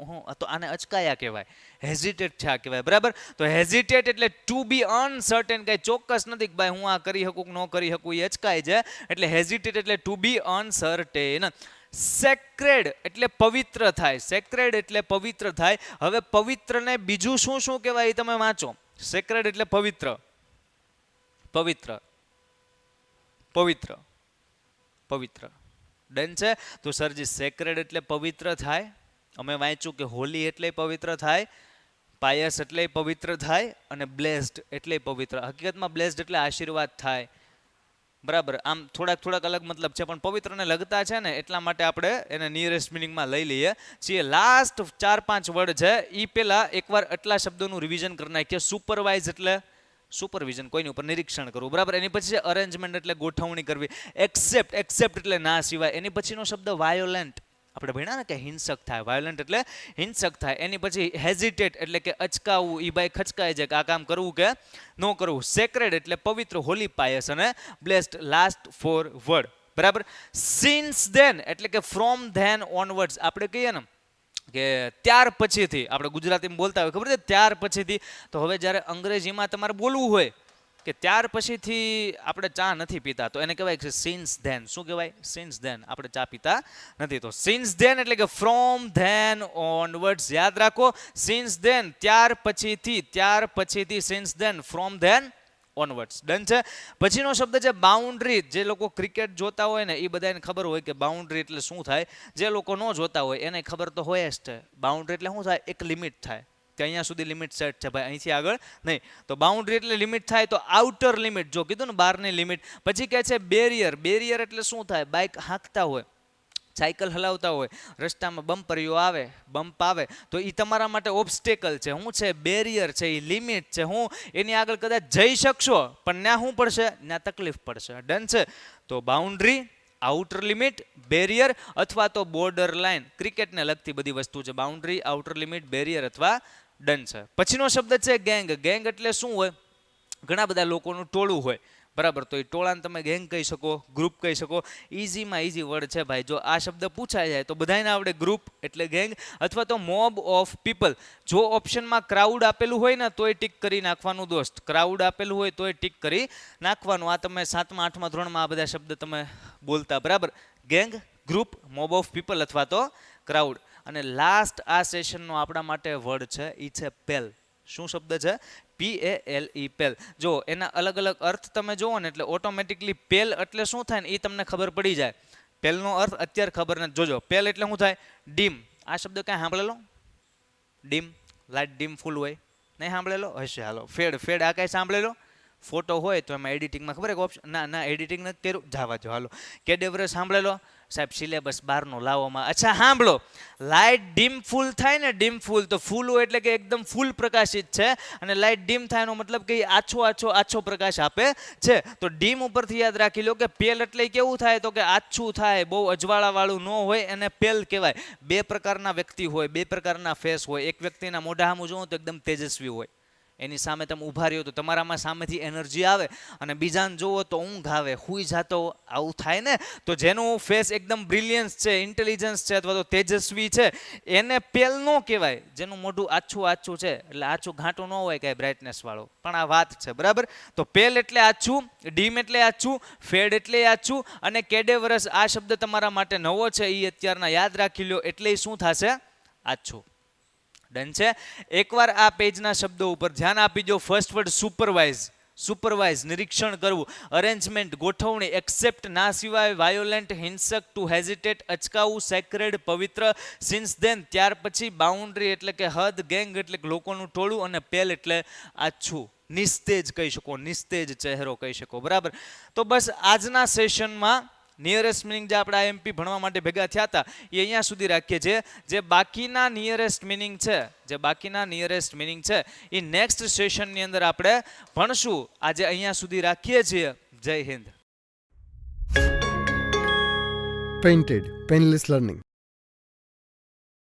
હું તો આને અચકાયા કહેવાય, હેઝિટેટ થયા કહેવાય. બરાબર. તો હેઝિટેટ એટલે ટુ બી અનસર્ટેન, કઈ ચોક્કસ નથી કે ભાઈ હું આ કરી શકું કે ન કરી શકું, એ અચકાય છે. એટલે હેઝિટેટ એટલે ટુ બી અનસર્ટેન. સેક્રેડ એટલે પવિત્ર થાય. સેક્રેડ એટલે પવિત્ર થાય. હવે પવિત્રને બીજું શું કહેવાય એ તમે વાંચો. સેક્રેડ એટલે પવિત્ર, પવિત્ર. ડન છે. તો સરજી સેક્રેડ એટલે પવિત્ર થાય. અમે વાંચ્યું કે હોલી એટલે પવિત્ર થાય, પાયસ એટલે પવિત્ર થાય, અને બ્લેસ્ડ એટલે પવિત્ર. હકીકતમાં બ્લેસ્ડ એટલે આશીર્વાદ થાય. બરાબર. આમ થોડાક અલગ મતલબ છે, પણ પવિત્રને લગતા છે ને, એટલા માટે આપણે એને નિયરેસ્ટ મિનિંગમાં લઈ લઈએ છીએ. લાસ્ટ 4-5 વર્ડ છે એ પહેલા એકવાર આટલા શબ્દોનું રિવિઝન કરી નાખીએ. સુપરવાઇઝ એટલે સુપરવિઝન, કોઈની ઉપર નિરીક્ષણ કરવું. બરાબર. એની પછી અરેન્જમેન્ટ એટલે ગોઠવણી કરવી. એક્સેપ્ટ એટલે ના સિવાય. એની પછીનો શબ્દ વાયોલેન્ટ, આપણે ભણ્યા ને કે હિંસક થાય. વાયોલેન્ટ એટલે હિંસક થાય. એની પછી હેઝિટેટ એટલે કે અચકાવવું, ઈ ભાઈ ખચકાય છે કે આ કામ કરવું કે ન કરવું. સેક્રેડ એટલે પવિત્ર, હોલી, પાયસ, અને બ્લેસ્ડ લાસ્ટ 4 વર્ડ. બરાબર. સિન્સ ધેન એટલે કે ફ્રોમ ધેન ઓનવર્ડ્સ. આપણે કહીએ ને કે ત્યાર પછીથી, આપણે ગુજરાતીમાં બોલતા હોય ખબર છે, ત્યાર પછીથી. તો હવે જ્યારે અંગ્રેજીમાં તમારે બોલવું હોય કે ત્યાર પછીથી આપણે ચા નથી પીતા, તો એને કહેવાય કે સિન્સ ધેન. શું કહેવાય? Since then. આપણે ચા પીતા નથી. તો સિન્સ ધેન એટલે કે ફ્રોમ ધેન ઓનવર્ડ્સ. યાદ રાખો, સિન્સ ધેન ત્યાર પછીથી, since then from then onwards. Done છે. પછીનો શબ્દ છે બાઉન્ડ્રી. જે લોકો ક્રિકેટ જોતા હોય ને એ બધાને ખબર હોય કે બાઉન્ડ્રી એટલે શું થાય. જે લોકો ન જોતા હોય એને ખબર તો હોય જ છે. બાઉન્ડ્રી એટલે શું થાય? એક લિમિટ થાય. કે અહીંયા સુધી લિમિટ સેટ છે ભાઈ, અહીંથી આગળ નહીં. તો બાઉન્ડ્રી એટલે લિમિટ થાય તો આઉટર લિમિટ, જો કીધું ને બહારની લિમિટ. પછી કહે છે બેરિયર. બેરિયર એટલે શું થાય? બાઇક હાંકતા હોય, સાયકલ હલાવતા હોય, રસ્તામાં બમ્પરીઓ આવે, બમ્પ આવે તો એ તમારા માટે ઓબ્સ્ટેકલ છે. શું છે? બેરિયર છે, એ લિમિટ છે. હું એની આગળ કદાચ જઈ શકશો પણ ત્યાં શું પડશે? ત્યાં તકલીફ પડશે. ડન છે. તો બાઉન્ડ્રી, આઉટર લિમિટ, બેરિયર અથવા તો બોર્ડર લાઇન. ક્રિકેટને લગતી બધી વસ્તુ છે. બાઉન્ડ્રી, આઉટર લિમિટ, બેરિયર અથવા ડન છે. પછીનો શબ્દ છે ગેંગ. ગેંગ એટલે શું હોય? ઘણા બધા લોકોનું ટોળું હોય, બરાબર. તો એ ટોળાને તમે ગેંગ કહી શકો, ગ્રુપ કહી શકો. ઇઝીમાં ઇઝી વર્ડ છે ભાઈ. જો આ શબ્દ પૂછાઈ જાય તો બધાને આવડે. ગ્રુપ એટલે ગેંગ અથવા તો મોબ ઓફ પીપલ. જો ઓપ્શનમાં ક્રાઉડ આપેલું હોય ને તોય ટીક કરી નાખવાનું દોસ્ત. ક્રાઉડ આપેલું હોય તોય ટીક કરી નાખવાનું. આ તમે 7મા 8મા ધોરણમાં આ બધા શબ્દ તમે બોલતા, બરાબર. Gang, group, mob of people અથવા તો ક્રાઉડ. અને લાસ્ટ આ સેશનનો આપણા માટે વર્ડ છે એ છે પેલ. શું શબ્દ છે? PALE, પેલ. જો એના અલગ અલગ અર્થ તમે જુઓ ને એટલે ઓટોમેટિકલી પેલ એટલે શું થાય ને એ તમને ખબર પડી જાય. પેલનો અર્થ અત્યારે ખબર નથી. જોજો, પેલ એટલે શું થાય? ડીમ. આ શબ્દ ક્યાં સાંભળેલો? ડીમ, લાઇટ ડીમ ફૂલ હોય, નહીં સાંભળેલો હશે? હાલો. ફેડ, ફેડ આ કાંઈ સાંભળેલો? ફોટો હોય તો એમાં એડિટિંગમાં ખબર એક ઓપ્શન, ના એડિટિંગ નથી કર્યું, જવા જો. હાલો. કેડેવર સાંભળેલો? સાહેબ સિલેબસ બહારનો લાવવામાં. અચ્છા સાંભળો, લાઇટ ડીમ ફૂલ થાય ને, ડીમ ફૂલ તો ફૂલ હોય એટલે કે એકદમ ફૂલ પ્રકાશિત છે, અને લાઇટ ડીમ થાય એનો મતલબ કે આછો પ્રકાશ આપે છે. તો ડીમ ઉપરથી યાદ રાખી લો કે પેલ એટલે કેવું થાય? તો કે આછું થાય, બહુ અજવાળાવાળું ન હોય એને પેલ કહેવાય. બે પ્રકારના વ્યક્તિ હોય, બે પ્રકારના ફેસ હોય. એક વ્યક્તિના મોઢા સામું જોવો તો એકદમ તેજસ્વી હોય, એની સામે તમે ઊભા રહ્યો તો તમારામાં સામેથી એનર્જી આવે, અને બીજાને જોવો તો ઊંઘ આવે, હુઈ જાતો, આવું થાય ને. તો જેનું ફેસ એકદમ બ્રિલિયન્સ છે, ઇન્ટેલિજન્સ છે અથવા તો તેજસ્વી છે એને પેલ ન કહેવાય. જેનું મોઢું આછું છે એટલે આછું ઘાટું ન હોય કાંઈ બ્રાઇટનેસ વાળું, પણ આ વાત છે, બરાબર. તો પેલ એટલે આછું, ડીમ એટલે આછું, ફેડ એટલે આછું, અને કેડેવરસ આ શબ્દ તમારા માટે નવો છે, એ અત્યારના યાદ રાખી લો. એટલે શું થશે? આછું. ડન છે. એકવાર આ પેજના શબ્દો ઉપર ધ્યાન આપી દો. First word supervise. સુપરવાઇઝ નિરીક્ષણ કરવું, અરેન્જમેન્ટ ગોઠવણી, એક્સેપ્ટ ના સિવાય, વાયોલેન્ટ હિંસક, ટુ હેઝિટેટ અચકાવું, સેક્રેડ પવિત્ર, સિન્સ ધેન ત્યાર પછી, બાઉન્ડ્રી એટલે કે હદ, ગેંગ એટલે કે લોકોનું ટોળું, અને પેલ એટલે આછું. નિસ્તેજ કહી શકો, નિસ્તેજ ચહેરો કહી શકો, બરાબર. તો બસ આજના સેશનમાં નિયરેસ્ટ મિનિંગ જે આપણે IMP ભણવા માટે ભેગા થયા હતા એ અહીંયા સુધી રાખીએ છીએ. જે બાકીના નિયરેસ્ટ મિનિંગ છે, એ નેક્સ્ટ સેશનની અંદર આપણે ભણશું. આજે અહીંયા સુધી રાખીએ છીએ. જય હિન્દ. Painted, Painless Learning.